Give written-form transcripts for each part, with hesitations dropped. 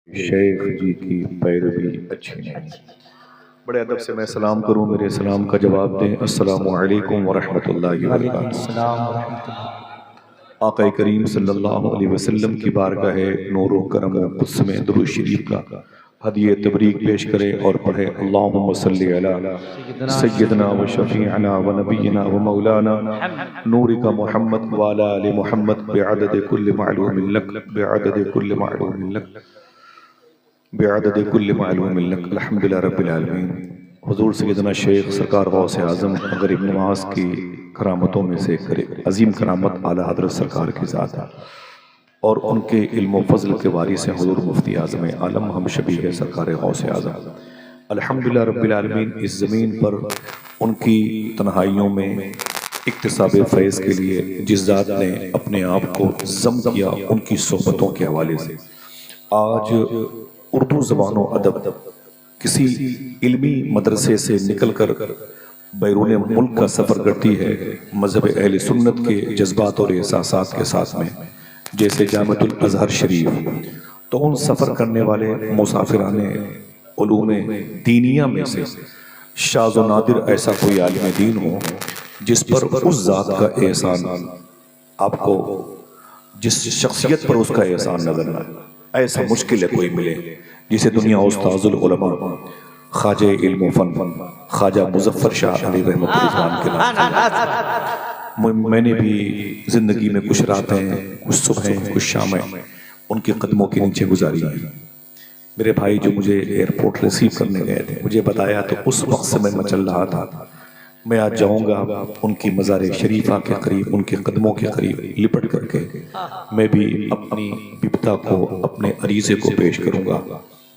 शेख जी की पैरवी अच्छी नहीं। बड़े अदब से मैं सलाम करूं, मेरे सलाम का जवाब दें। अस्सलामु अलैकुम वरहमतुल्लाहि वालेकुम वबरकातुहू। सलाम व रहमतुल्लाह। आक़ा करीम सल्लल्लाहु अलैहि वसल्लम की बारगाह नूर व करम व कुद्स में दुरूद शरीफ का हदिये तबरीक पेश करें और पढ़े। अल्लाहुम्मा सल्ली अला सय्यदना व शफीअना व नबियना व मौलाना नूरिका मुहम्मद व अला आलि मुहम्मद बिअदद कुल्लि मालूमिन लक बिअदद कुल्लि मालूमिन लक बिअदद कुल्लि मालूमिन लक। अल्हम्दुलिल्लाह रब्बिल आलमीन। हुजूर सैयदना शेख सरकार गौसे आज़म गरीब नवाज की करामतों में से अजीम करामत आला हज़रत सरकार की ज़ात है और उनके इल्म फज़ल के वारिस हैं हुजूर मुफ्ती आज़म आलम हम शबीह है सरकार गौसे आज़म। अल्हम्दुलिल्लाह रब्बिल आलमीन। इस ज़मीन पर उनकी तन्हाइयों में इक्तिसाब फैज़ के लिए जिस ज़ात ने अपने आप को ज़म किया उनकी सोहबतों के हवाले से आज उर्दू ज़बान व अदब किसी इल्मी मदरसे से निकल कर बैरून मुल्क का सफ़र करती है मज़हब अहले सुन्नत के जज्बात और एहसासात के साथ में, जैसे जामिअतुल अज़हर शरीफ। तो उन सफ़र करने वाले मुसाफिराने उलूम दीनिया में से शाज़ व नादिर ऐसा कोई आलिम दीन हो जिस पर उस ज़ात का एहसान आपको, जिस शख्सियत पर उसका एहसान नजर ना आए। ऐसा मुश्किल है कोई मिले जिसे दुनिया उस्ताजुल उलमा ख्वाजा इल्म फन ख्वाजा मुज़फ़्फ़र शाह अली रहमतुल्लाह के नाम। मैंने भी जिंदगी में कुछ रातें, कुछ सुबहें, कुछ शामें उनके कदमों के नीचे गुजारी हैं। मेरे भाई जो मुझे एयरपोर्ट रिसीव करने गए थे, मुझे बताया तो उस वक्त से मैं मचल रहा था मैं आज जाऊंगा उनकी मज़ार शरीफा के करीब, उनके कदमों के करीब लिपट करके मैं भी अपनी बिपता को, अपने अरीज़े को पेश करूंगा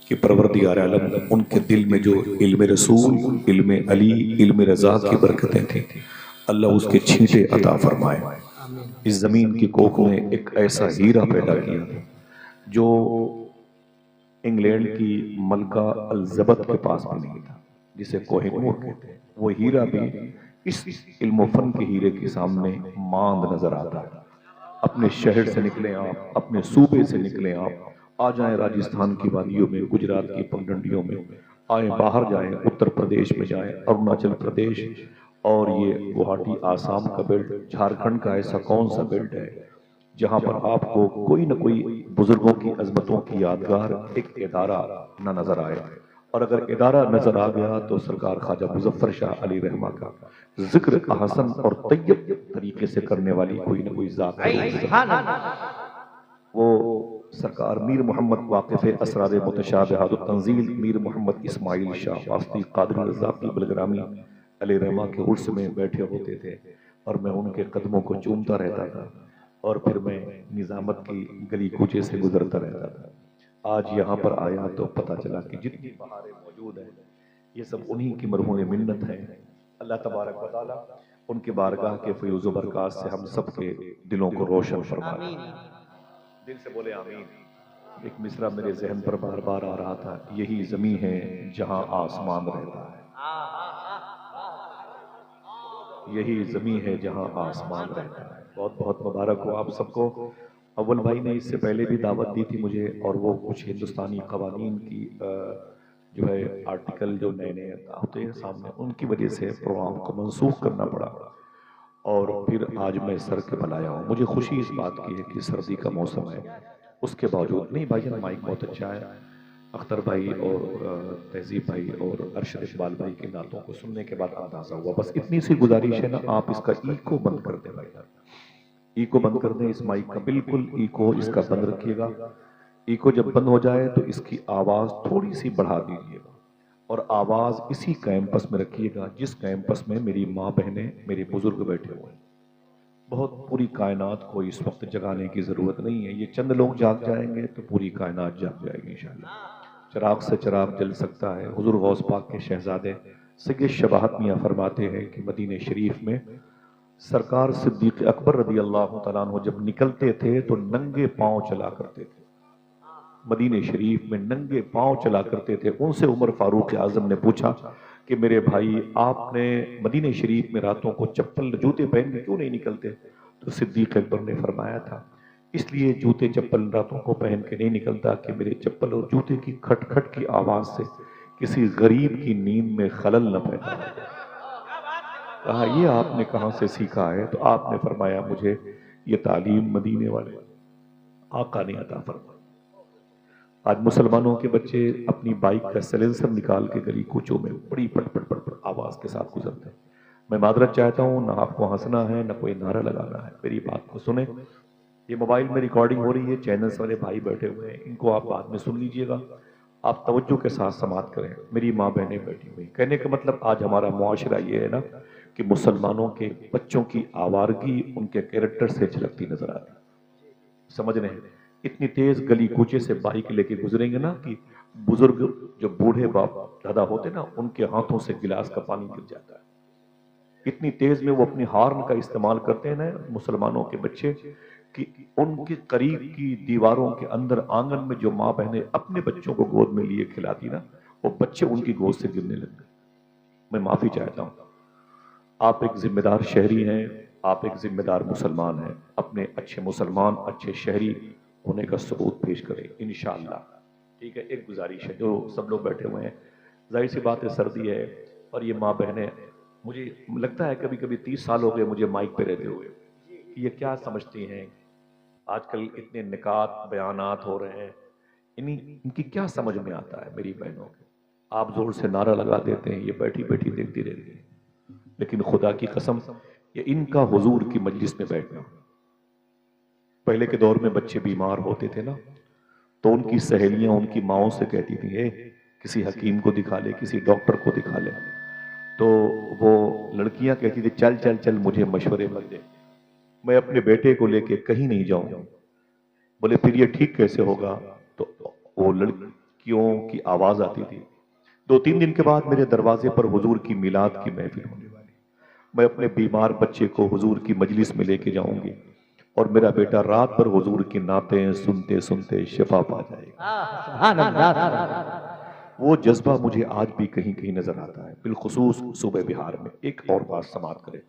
कि परवरदिगार आलम उनके दिल में जो इल्म रसूल, इल्म अली, इल्म रज़ा की बरकतें थी अल्लाह उसके छींटे अता फरमाए। इस ज़मीन की कोख में एक ऐसा हीरा पैदा किया जो इंग्लैंड की मलका अल्ज़बत के पास भी नहीं था, जिसे कोहिनूर कहते हैं। वो हीरा भी इस इल्म फन के हीरे के सामने मांद नजर आता है। अपने शहर से निकले आप, अपने सूबे से निकले आप, आ जाएं राजस्थान की वादियों में, गुजरात की पगडंडियों में, आए बाहर जाएं, उत्तर प्रदेश में जाएं, अरुणाचल प्रदेश और ये गुवाहाटी आसाम का बेल्ट, झारखंड का ऐसा कौन सा बेल्ट है जहां पर आपको कोई न कोई बुजुर्गों की अजमतों की यादगार एक इदारा न नजर आए। और अगर इदारा नजर आ गया तो सरकार ख्वाजा मुज़फ़्फ़र शाह अली रहमा का जिक्र हसन और तैयब तरीके से करने वाली कोई न कोई ज़ात। वो सरकार मीर मोहम्मद वाक़िफ़ असरार मुतशाबिहात तंज़ील मीर मोहम्मद इस्माइल शाह वास्ती क़ादिर रज़ाक़ी बलग्रामी अलैहि रहमा के उर्स में बैठे होते थे और मैं उनके कदमों को चूमता रहता था और फिर मैं निज़ामत की गली कूचे से गुजरता रहता था। आज यहाँ पर आया तो पता चला कि जितनी बहारें मौजूद हैं ये सब उन्हीं की मरहूम मिन्नत है। अल्लाह तबारक व तआला उनके बारगाह के फयूज़ व बरक़ात से हम सब के दिलों को रोशन फरमाए। दिल से बोले आमीन। एक मिसरा मेरे जहन पर बार बार आ रहा था, यही ज़मीं है जहाँ आसमान रहता है, यही ज़मीं है जहाँ आसमान रहता है। बहुत बहुत मुबारक हो आप सबको। अव्वल भाई ने इससे पहले भी दावत दी थी मुझे और वो कुछ हिंदुस्तानी कवानीन की जो है आर्टिकल जो नए नए होते हैं सामने, उनकी वजह से प्रोग्राम को मनसूख करना पड़ा और फिर आज मैं सर के बल आया हूँ। मुझे खुशी इस बात की है कि सर्दी का मौसम है, उसके बावजूद नहीं भाईजान माइक बहुत अच्छा है। अख्तर भाई और तहजीब भाई और अरशद इकबाल भाई की नातों को सुनने के बाद अंदाजा हुआ। बस इतनी सी गुजारिश है ना, आप इसका ईको बंद कर दें भाई, ईको बंद कर दें इस माइक का, बिल्कुल ईको इसका बंद रखिएगा। ईको जब बंद हो जाए तो इसकी आवाज़ थोड़ी सी बढ़ा दीजिएगा और आवाज़ इसी कैंपस में रखिएगा जिस कैंपस में मेरी माँ बहनें, मेरे बुजुर्ग बैठे हुए हैं। बहुत पूरी कायनात को इस वक्त जगाने की ज़रूरत नहीं है, ये चंद लोग जाग जाएंगे तो पूरी कायनात जाग जाएगी इंशाअल्लाह। चिराग से चिराग जल सकता है। हुजूर गौस पाक के शहजादे सैयद शबाहत मियां फरमाते हैं कि मदीने शरीफ में सरकार सिद्दीक़ अकबर रदी अल्लाह तआला अन्हु जब निकलते थे तो नंगे पांव चला करते थे। मदीने शरीफ में नंगे पांव चला करते थे। उनसे उमर फारूक आजम ने पूछा कि मेरे भाई आपने मदीने शरीफ में रातों को चप्पल जूते पहन के क्यों नहीं निकलते? तो सिद्दीक़ अकबर ने फरमाया था इसलिए जूते चप्पल रातों को पहन के नहीं निकलता कि मेरे चप्पल और जूते की खटखट की आवाज से किसी गरीब की नींद में खलल न पैदा हो। कहा ये आपने कहां से सीखा है? तो आपने फरमाया मुझे ये तालीम मदीने वाले आका ने अता फरमाई। आज मुसलमानों के बच्चे अपनी बाइक का सिलेंसर निकाल के गली कूचों में बड़ी पट पट पट पट आवाज के साथ गुजरते हैं। मैं मादरत चाहता हूं, ना आपको हंसना है ना कोई नारा लगाना है, मेरी बात को सुने। ये मोबाइल में रिकॉर्डिंग हो रही है, चैनल्स वाले भाई बैठे हुए हैं, इनको आप बाद में सुन लीजिएगा। आप तवज्जो के साथ समाअत करें। मेरी माँ बहनें बैठी हुई, कहने का मतलब आज हमारा मुआशरा ये है ना कि मुसलमानों के बच्चों की आवारगी उनके कैरेक्टर से झलकती नजर आती। समझ रहे हैं? इतनी तेज गली कूचे से बाइक लेके गुजरेंगे ना कि बुजुर्ग जो बूढ़े बाप दादा होते ना उनके हाथों से गिलास का पानी गिर जाता है। इतनी तेज में वो अपनी हार्न का इस्तेमाल करते हैं ना मुसलमानों के बच्चे कि उनके करीब की दीवारों के अंदर आंगन में जो माँ बहनें अपने बच्चों को गोद में लिए खिलाती ना, वो बच्चे उनकी गोद से गिरने लग गए। मैं माफी चाहता हूं। आप एक जिम्मेदार शहरी हैं, आप एक जिम्मेदार मुसलमान हैं। अपने अच्छे मुसलमान, अच्छे शहरी होने का सबूत पेश करें इंशाअल्लाह। ठीक है, एक गुजारिश है, जो सब लोग बैठे हुए हैं, जाहिर सी बात है सर्दी है और ये माँ बहनें, मुझे लगता है कभी कभी 30 साल हो गए मुझे माइक पे रहते हुए कि ये क्या समझती हैं। आजकल इतने निकात बयानात हो रहे हैं, इनकी क्या समझ में आता है मेरी बहनों के। आप जोर से नारा लगा देते हैं, ये बैठी बैठी देखती रहती है। लेकिन खुदा की कसम, ये इनका हुजूर की मजलिस में बैठना। पहले के दौर में बच्चे बीमार होते थे ना, तो उनकी सहेलियां उनकी माओं से कहती थी ए किसी हकीम को दिखा ले, किसी डॉक्टर को दिखा ले। तो वो लड़कियां कहती थी चल चल चल मुझे मशवरे मत दे, मैं अपने बेटे को लेके कहीं नहीं जाऊंगा। बोले फिर ये ठीक कैसे होगा? तो वो लड़कियों की आवाज आती थी, 2-3 दिन के बाद मेरे दरवाजे पर हुजूर की मिलाद की महफिल होने वाली, मैं अपने बीमार बच्चे को हुजूर की मजलिस में लेके जाऊंगी और मेरा बेटा रात भर हुजूर की नातें सुनते सुनते शिफा पा जाएगा। वो जज्बा मुझे आज भी कहीं कहीं नजर आता है, बिलखुसूस सूबे बिहार में। एक और बात समाप्त करें,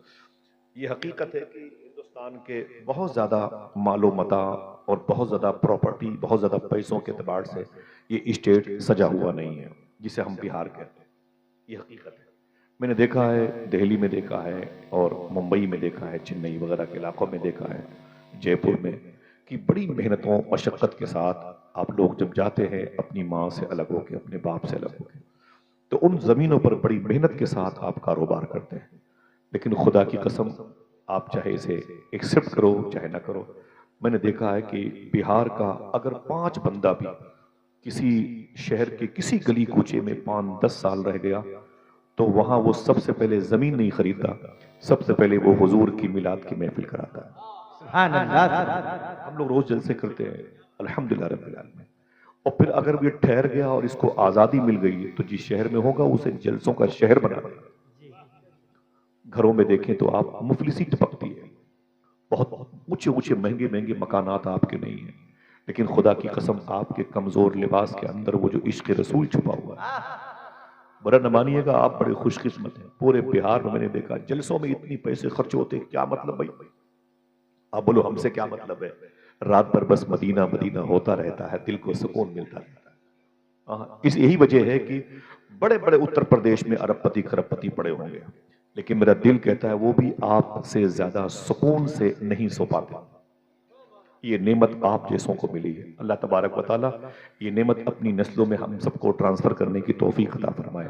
ये हकीकत है कि हिंदुस्तान के बहुत ज्यादा मालो मता और बहुत ज्यादा प्रॉपर्टी, बहुत ज्यादा पैसों के एतबार से ये स्टेट सजा हुआ नहीं है जिसे हम बिहार कहते हैं। ये हकीकत है। मैंने देखा है, दिल्ली में देखा है और मुंबई में देखा है, चेन्नई वगैरह के इलाकों में देखा है, जयपुर में, कि बड़ी मेहनतों मशक्कत के साथ आप लोग जब जाते हैं अपनी माँ से अलग होकर, अपने बाप से अलग होकर, तो उन जमीनों पर बड़ी मेहनत के साथ आप कारोबार करते हैं। लेकिन खुदा की कसम, आप चाहे इसे एक्सेप्ट करो चाहे ना करो, मैंने देखा है कि बिहार का अगर 5 बंदा भी किसी शहर के किसी गली कूचे में 5-10 साल रह गया, तो वहां वो सबसे पहले जमीन नहीं खरीदता, सबसे पहले वो हुजूर की मिलाद की महफिल कराता है। हम लोग रोज जलसे करते हैं अल्हम्दुलिल्लाह रब्बिल आलमीन, और फिर अगर ये ठहर गया और इसको आजादी मिल गई तो जिस शहर में होगा उसे जलसों का शहर बना देगा। घरों में देखें तो आप मुफलिसी टपकती है, बहुत ऊंचे ऊंचे महंगे महंगे मकानात आपके नहीं है, लेकिन खुदा की कसम आपके कमजोर लिबास के अंदर वो जो इश्क रसूल छुपा हुआ है। बुरा न मानिएगा, आप बड़े खुशकिस्मत हैं। पूरे बिहार में मैंने देखा जलसों में इतनी पैसे खर्च होते, क्या मतलब भाई? आप बोलो हमसे क्या मतलब है? रात भर बस मदीना मदीना होता रहता है, दिल को सुकून मिलता रहता है। इस यही वजह है कि बड़े बड़े उत्तर प्रदेश में अरबपति खरबपति पड़े होंगे, लेकिन मेरा दिल कहता है वो भी आपसे ज्यादा सुकून से नहीं सो पाते। ये नेमत आप जैसों को मिली है। अल्लाह तबारक व तआला ये नेमत अपनी नस्लों में हम सबको ट्रांसफर करने की तौफीक अता फरमाए।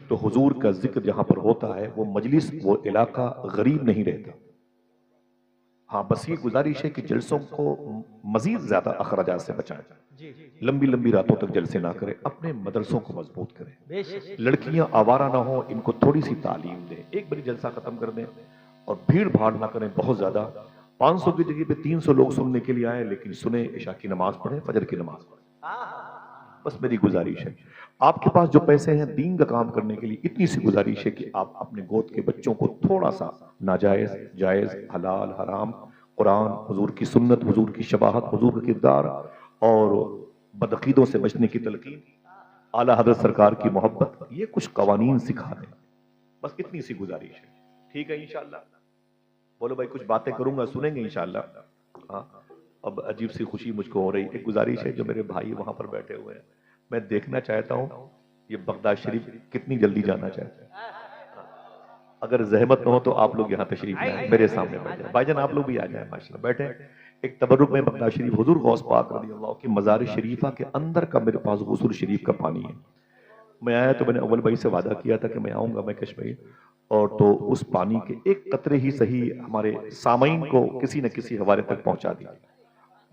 तो हुजूर का जिक्र जहां पर होता है, वो मजलिस, वो इलाका गरीब नहीं रहता। हाँ, बस ये गुजारिश है कि जलसों को मजीद ज्यादा अखराजात से बचाएं, लंबी लंबी रातों तक जलसे ना करें, अपने मदरसों को मजबूत करें, लड़कियां आवारा ना हो, इनको थोड़ी सी तालीम दें, एक बारी जलसा खत्म कर दें और भीड़ भाड़ ना करें बहुत ज्यादा। 500 की जगह पे 300 लोग सुनने के लिए आए, लेकिन सुने, इशा की नमाज पढ़े, फजर की नमाज पढ़े। बस मेरी गुजारिश है, आपके पास जो पैसे हैं दीन का काम करने के लिए, इतनी सी गुजारिश है कि आप अपने गोद के बच्चों को थोड़ा सा नाजायज, जायज, हलाल, हराम, कुरान, हुजूर की सुन्नत, हुजूर की शबाहत, हुजूर का किरदार और बदअकीदों से बचने की तलकीन, आला हजरत सरकार की मोहब्बत, ये कुछ कवानीन सिखा दें। बस इतनी सी गुजारिश है। ठीक है इंशाअल्लाह? बोलो भाई, कुछ बातें करूंगा, सुनेंगे इंशाअल्लाह? हाँ, अब अजीब सी खुशी मुझको हो रही। एक गुजारिश है, जो मेरे भाई वहां पर बैठे हुए हैं, मैं देखना चाहता हूँ ये बगदाद शरीफ कितनी जल्दी जाना चाहते हैं। अगर जहमत न हो तो आप लोग यहाँ तशरीफ लाएं, मेरे सामने बैठे। भाईजान आप लोग भी आ जाए, माशाल्लाह बैठे। एक तबरुक में बगदाद शरीफ हुजूर गौस पाक रज़ी अल्लाह की मज़ार शरीफा के अंदर का मेरे पास गुस्ल शरीफ का पानी है। मैं आया तो मैंने अव्वल भाई से वादा किया था कि मैं आऊंगा, मैं कश भाई, और तो उस पानी के एक कतरे ही सही हमारे सामईन को किसी न किसी हवाले तक पहुंचा दिया।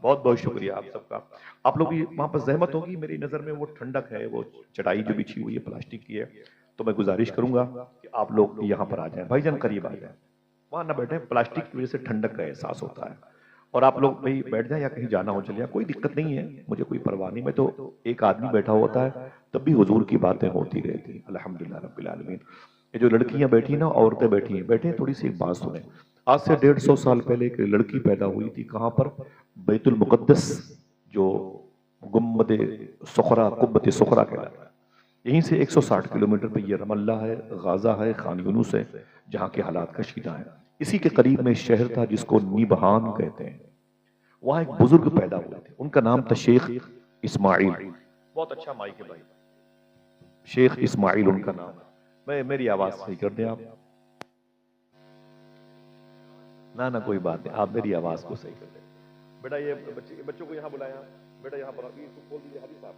बहुत बहुत शुक्रिया आप सबका। आप लोग भी वहां पर जहमत होगी, मेरी नजर में वो ठंडक है, वो चटाई जो बिछी हुई है प्लास्टिक की है, तो मैं गुजारिश करूंगा कि आप लोग यहाँ पर आ जाएं, भाईजान करीब आ जाएं, वहां ना बैठे, प्लास्टिक की वजह से ठंडक का एहसास होता है। और आप लोग भाई बैठ जाएं या कहीं जाना हो चलिए, कोई दिक्कत नहीं है, मुझे कोई परवाह नहीं। मैं तो एक आदमी बैठा होता है तब भी हुजूर की बातें होती रहती। अल्हम्दुलिल्लाह रब्बिल आलमीन। ये जो लड़कियां बैठी ना, औरतें बैठी हैं, बैठे थोड़ी सी एक बात सुने। आज से 150 साल पहले एक लड़की पैदा हुई थी, कहां पर? बैतुल मुकद्दस, जो गुम्बद सुखरा, कुब्बत सुखरा कहलाता है। यहीं से 160 किलोमीटर पे ये रमल्ला है, गाजा है, खान यूनुस है, जहाँ के हालात कशीदा है। इसी के करीब में शहर था जिसको नीबहान कहते हैं। वहां एक बुजुर्ग पैदा हुए थे, उनका नाम था शेख इस्माइल। बहुत अच्छा माइक है भाई, शेख इस्माइल उनका नाम है। मैं मेरी आवाज सही कर दें आप? ना ना कोई बात नहीं, आप मेरी आवाज को सही कर दें। बेटा ये बच्चों को यहाँ बुलाया, बेटा यहाँ पर खोल दीजिए हाजी साहब,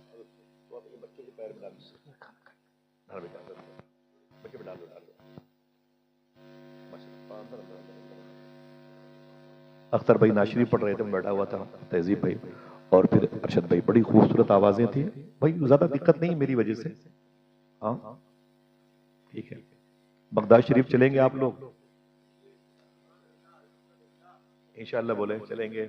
तो बच्चों के पैर में डाल बच्चे में डाल दो। अख्तर भाई नाशरी पढ़ रहे थे, बैठा हुआ था तहजीब भाई और फिर अरशद भाई। बड़ी खूबसूरत आवाजें थी भाई, ज्यादा दिक्कत नहीं मेरी वजह से। हाँ ठीक है, बगदाद शरीफ चलेंगे आप लोग इंशाअल्लाह? बोले चलेंगे।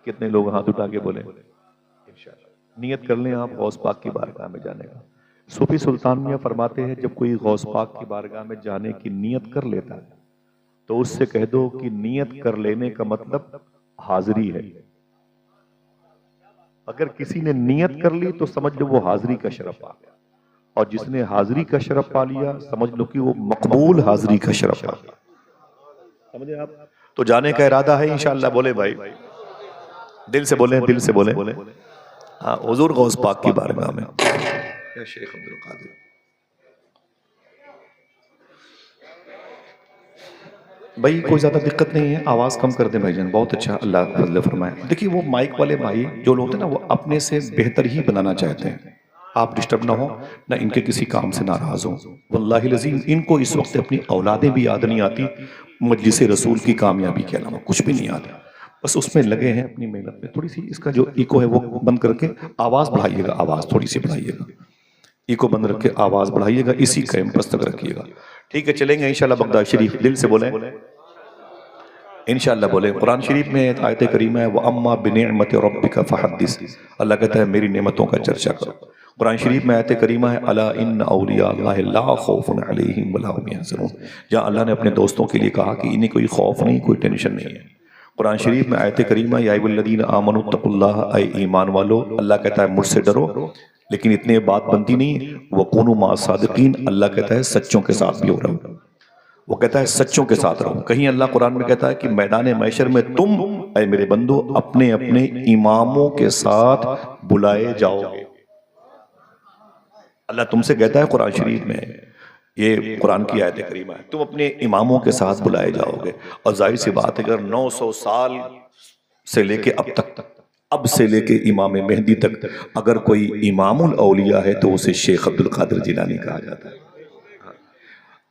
कितने लोग हाथ उठा के बोले इंशाअल्लाह? नियत कर लें आप गौस पाक की बारगाह में जाने का। सूफी सुल्तान मियां फरमाते हैं, जब कोई गौस पाक की बारगाह में जाने की नियत कर लेता है तो उससे कह दो कि नियत कर लेने का मतलब हाजिरी है। अगर किसी ने नियत कर ली तो समझ लो वो हाजिरी का शरफ पा गया, और जिसने हाजिरी का शरफ पा लिया समझ लो कि वो मकबूल हाजिरी का शरफ पा गया। समझे आप? तो जाने का इरादा है इंशाअल्लाह? बोले भाई, दिल से बोले, दिल से बोले। हाँ, हुजूर गौस पाक की बारगाह में। या शेख अब्दुल कादिर, भाई कोई ज्यादा दिक्कत नहीं है, आवाज कम कर दे भाईजान। बहुत अच्छा, अल्लाह फजल फरमाए। देखिए वो माइक वाले भाई जो लोग थे ना, वो अपने से बेहतर ही बनाना चाहते हैं। आप डिस्टर्ब ना हो, ना इनके किसी काम से नाराज हो। वल्लाहि लज़ीम इनको इस वक्त अपनी औलादें भी याद नहीं आती, मजलिस रसूल की कामयाबी के अलावा कुछ भी नहीं आता। बस उसमें लगे हैं अपनी मेहनत में। थोड़ी सी इसका जो इको है वो बंद करके आवाज बढ़ाइएगा, आवाज थोड़ी सी बढ़ाइएगा, इको बंद रख के आवाज बढ़ाइएगा, इसी कैंपस तक रखिएगा। ठीक है, चलेंगे इंशाल्लाह बगदाद शरीफ। दिल से बोले इंशाल्लाह बोले। कुरान शरीफ में एक आयत करीमा है, वो अम्मा बिनिअमति रब्बिका फहद्दिस। अल्लाह कहता है मेरी नेमतों का चर्चा करो। कुरान शरीफ में आयत करीमा है, अला इन्न औलिया अल्लाह ला खौफुन अलैहिम वला हुम यहज़नून। जहाँ अल्लाह ने अपने दोस्तों के लिए कहा कि इन्हें कोई खौफ नहीं, कोई टेंशन नहीं है। कुरान शरीफ में आयत करीमा, या अय्युहल्लज़ीना आमनू तक़ुल्लाह, ऐ ईमान वालो, अल्लाह कहता है मुझसे डरो, लेकिन इतने बात बनती नहीं। वकूनू मा सादिकीन, अल्लाह कहता है सच्चों के साथ भी हो रहो। वो कहता है सच्चों के साथ रहो। कहीं अल्लाह कुरान में कहता है कि मैदान महशर में तुम ऐ मेरे बंदो अपने अपने इमामों के साथ बुलाए जाओगे। अल्लाह तुमसे कहता है कुरान शरीफ में, ये कुरान की आयत करीमा है, तुम अपने इमामों के साथ बुलाए जाओगे। और जाहिर सी बात है, अगर 900 साल से लेके अब तक, अब से लेके इमाम मेहदी तक अगर कोई इमामुल औलिया है तो उसे शेख अब्दुल कादिर जिलानी कहा जाता है।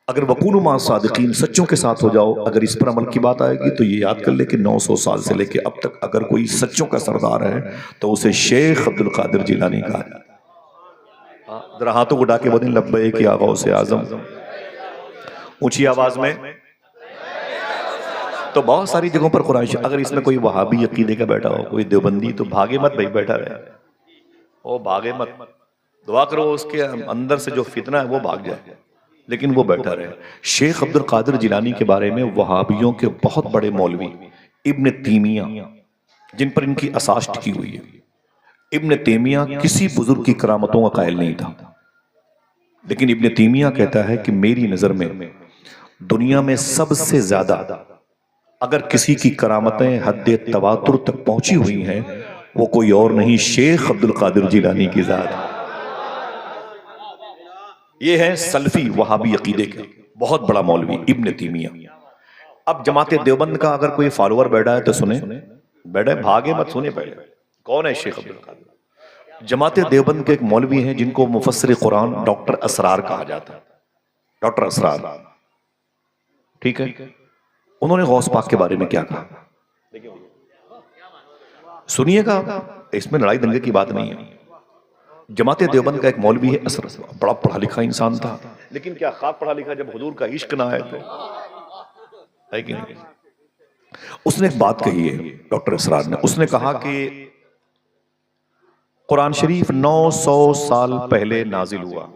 अगर वकूनु मा सादिकीन, सच्चों के साथ हो जाओ। अगर इस पर अमल की बात आएगी तो ये याद कर ले कि 900 साल से लेके अब तक अगर कोई सच्चों का सरदार है तो उसे शेख अब्दुल कादिर जिलानी कहा जाता है। जरा हाथों को डाके बोलें लब्बैक या गौसे आजम, ऊंची आवाज में। तो बहुत सारी जगहों पर कुरान, अगर इसमें कोई वहाबी अकीदे का बैठा हो, कोई देवबंदी, तो भागे मत भाई, बैठा रहे। ओ भागे मत, दुआ करो उसके अंदर से जो फितना है वो भाग जाए, लेकिन वो बैठा रहे। शेख अब्दुल कादिर जिलानी के बारे में वहाबियों के बहुत बड़े मौलवी इब्न तैमिया, जिन पर इनकी असास टिकी हुई है, इब्न तैमिया किसी बुजुर्ग की करामतों का कायल नहीं था, लेकिन इब्न तैमिया कहता है कि मेरी नजर में दुनिया में सबसे ज्यादा अगर किसी की करामतें हद्दे तवातुर तक पहुंची हुई हैं, वो कोई और नहीं शेख अब्दुल कादिर जिलानी की जात है। ये है सल्फी वहाबी अकीदे का बहुत बड़ा मौलवी इब्न तैमिया। अब जमात देवबंद का अगर कोई फॉलोअर बैठा है तो सुने, बैठे भागे मत, सुने पहले कौन है शेख अब्दुल कादिर। जमात देवबंद के एक मौलवी हैं जिनको मुफस्सिर कुरान डॉक्टर असरार कहा जाता है। डॉक्टर असरार, ठीक है। उन्होंने गौस पाक के बारे में क्या कहा सुनिएगा, इसमें लड़ाई दंगे की बात नहीं है। जमात देवबंद का एक मौलवी है असर, बड़ा पढ़ा लिखा इंसान था, लेकिन क्या खाक पढ़ा लिखा जब हुजूर का इश्क ना है तो है कि नहीं। उसने एक बात कही है डॉक्टर असरार ने, उसने कहा कि कुरान शरीफ 900 साल पहले नाजिल हुआ।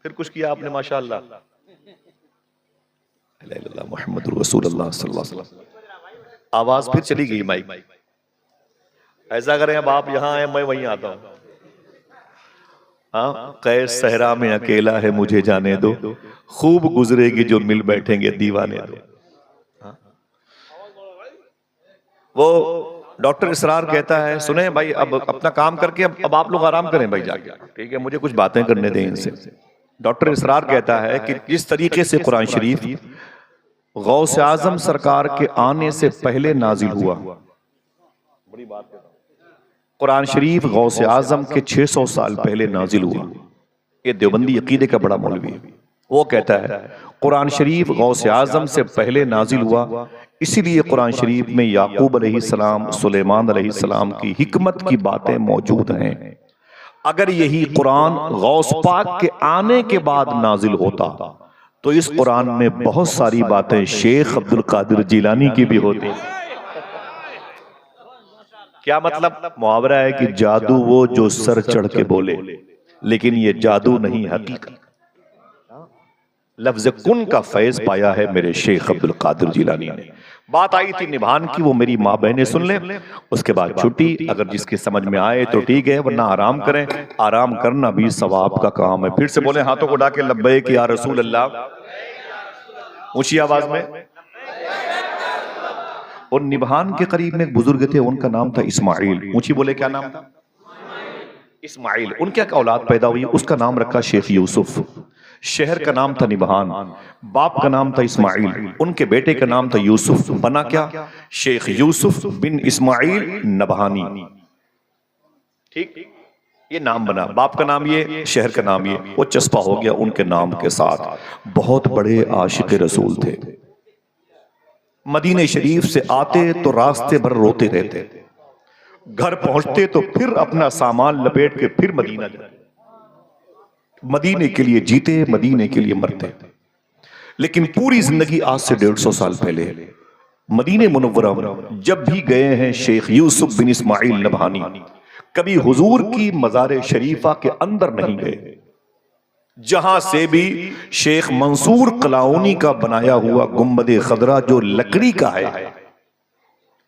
फिर कुछ किया आपने माशाअल्लाह, मुहम्मद रसूलुल्लाह सल्लल्लाहु अलैहि वसल्लम। आवाज फिर चली गई माइक। ऐसा करें अब आप यहां आए, मैं वहीं आता हूं। हाँ, कैस सहरा में अकेला है मुझे जाने दो, खूब गुजरेगी जो मिल बैठेंगे दीवाने दो। हाँ? वो डॉक्टर इसरार कहता है, सुने भाई अब अपना काम करके अब आप लोग आराम करें भाई जाके, ठीक है, मुझे कुछ बातें करने दें इनसे। डॉक्टर इसरार कहता है कि जिस तरीके से कुरान शरीफ गौस आजम सरकार के आने से पहले नाजिल हुआ, बड़ी बात है, कुरान शरीफ गौस आजम के 600 साल पहले नाजिल हुआ। ये देवबंदी अकीदे का बड़ा मौलवी है। वो कहता है कुरान शरीफ गौस आजम से पहले नाजिल हुआ, इसीलिए कुरान शरीफ में याकूब अलैहिस्सलाम, सुलेमान अलैहिस्सलाम की हिकमत की बातें मौजूद हैं। अगर यही कुरान गौस पाक के आने के बाद नाजिल होता तो इस कुरान में बहुत सारी बातें शेख अब्दुल कादिर जिलानी की भी होती। क्या मतलब? मुहावरा है कि जादू वो जो सर चढ़ के बोले, लेकिन ये जादू नहीं हकीकत। लफ्ज कुन का फैज पाया है मेरे शेख अब्दुल कादिर जिलानी ने। बात आई थी निभान की, वो मेरी माँ बहनें सुन ले, उसके बाद छुट्टी। अगर जिसके समझ में आए तो ठीक है, वरना आराम करें। आराम करना भी सवाब का काम है। फिर से बोले हाथों को उठा के लब्बैक या रसूल अल्लाह, ऊंची आवाज में। और निभान के करीब में एक बुजुर्ग थे, उनका नाम था इस्माइल। ऊंची बोले क्या नाम था? इस्माइल। उनके एक औलाद पैदा हुई, उसका नाम रखा शेख यूसुफ। शहर का नाम था निभान, बाप का नाम था इस्माइल, उनके बेटे का नाम था यूसुफ। बना क्या? शेख यूसुफ बिन इस्माइल नबहानी। ठीक, ये नाम बना। बाप का नाम ये, शहर का नाम ये, वो चस्पा हो गया उनके नाम के साथ। बहुत बड़े आशिक रसूल थे। मदीने शरीफ से आते तो रास्ते भर रोते रहते, घर पहुंचते तो फिर अपना सामान लपेट के फिर मदीना जाते। मदीने के लिए जीते, मदीने के लिए मरते। लेकिन पूरी जिंदगी आज से 150 साल पहले मदीने मुनव्वरा में जब भी गए हैं शेख यूसुफ बिन इस्माइल नबहानी, कभी हुजूर की मज़ार शरीफा के अंदर नहीं गए। जहां से भी शेख मंसूर कलाउनी का बनाया हुआ गुम्बद खदरा जो लकड़ी का है,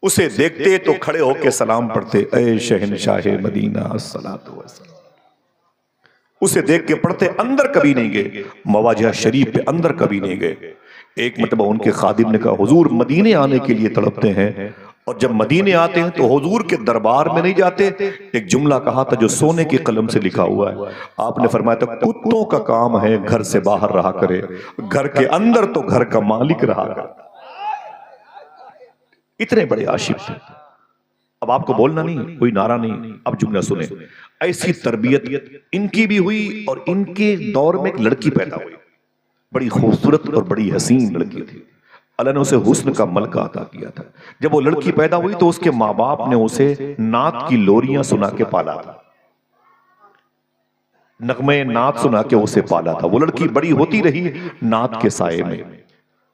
उसे देखते तो खड़े होकर सलाम पढ़ते, ऐ शहनशाह मदीना अस्सलातु वस्सलाम। उसे देख के पढ़ते, अंदर कभी नहीं गए। मवाजिह शरीफ पे अंदर कभी नहीं गए। एक मतलब उनके खादिम ने कहा, हुजूर मदीने आने के लिए तड़पते हैं, और जब मदीने आते हैं तो हुजूर के दरबार में नहीं जाते। एक जुमला कहा था जो सोने की कलम से लिखा हुआ है। आपने फरमाया था, कुत्तों का काम है घर से बाहर रहा करे, घर के अंदर तो घर का मालिक रहा करे। इतने बड़े आशिक थे। अब आपको बोलना नहीं, कोई नारा नहीं, अब जुमला सुने। ऐसी तरबियत इनकी भी हुई, और इनके दौर में एक लड़की पैदा हुई, बड़ी खूबसूरत और बड़ी हसीन लड़की थी। अल्लाह ने उसे हुस्न का मलका अता किया था। जब वो लड़की पैदा हुई तो उसके माँ बाप ने उसे नात की लोरियां सुना के पाला था, नगमे नात सुना के उसे पाला था। वो लड़की बड़ी होती रही नात के साए में,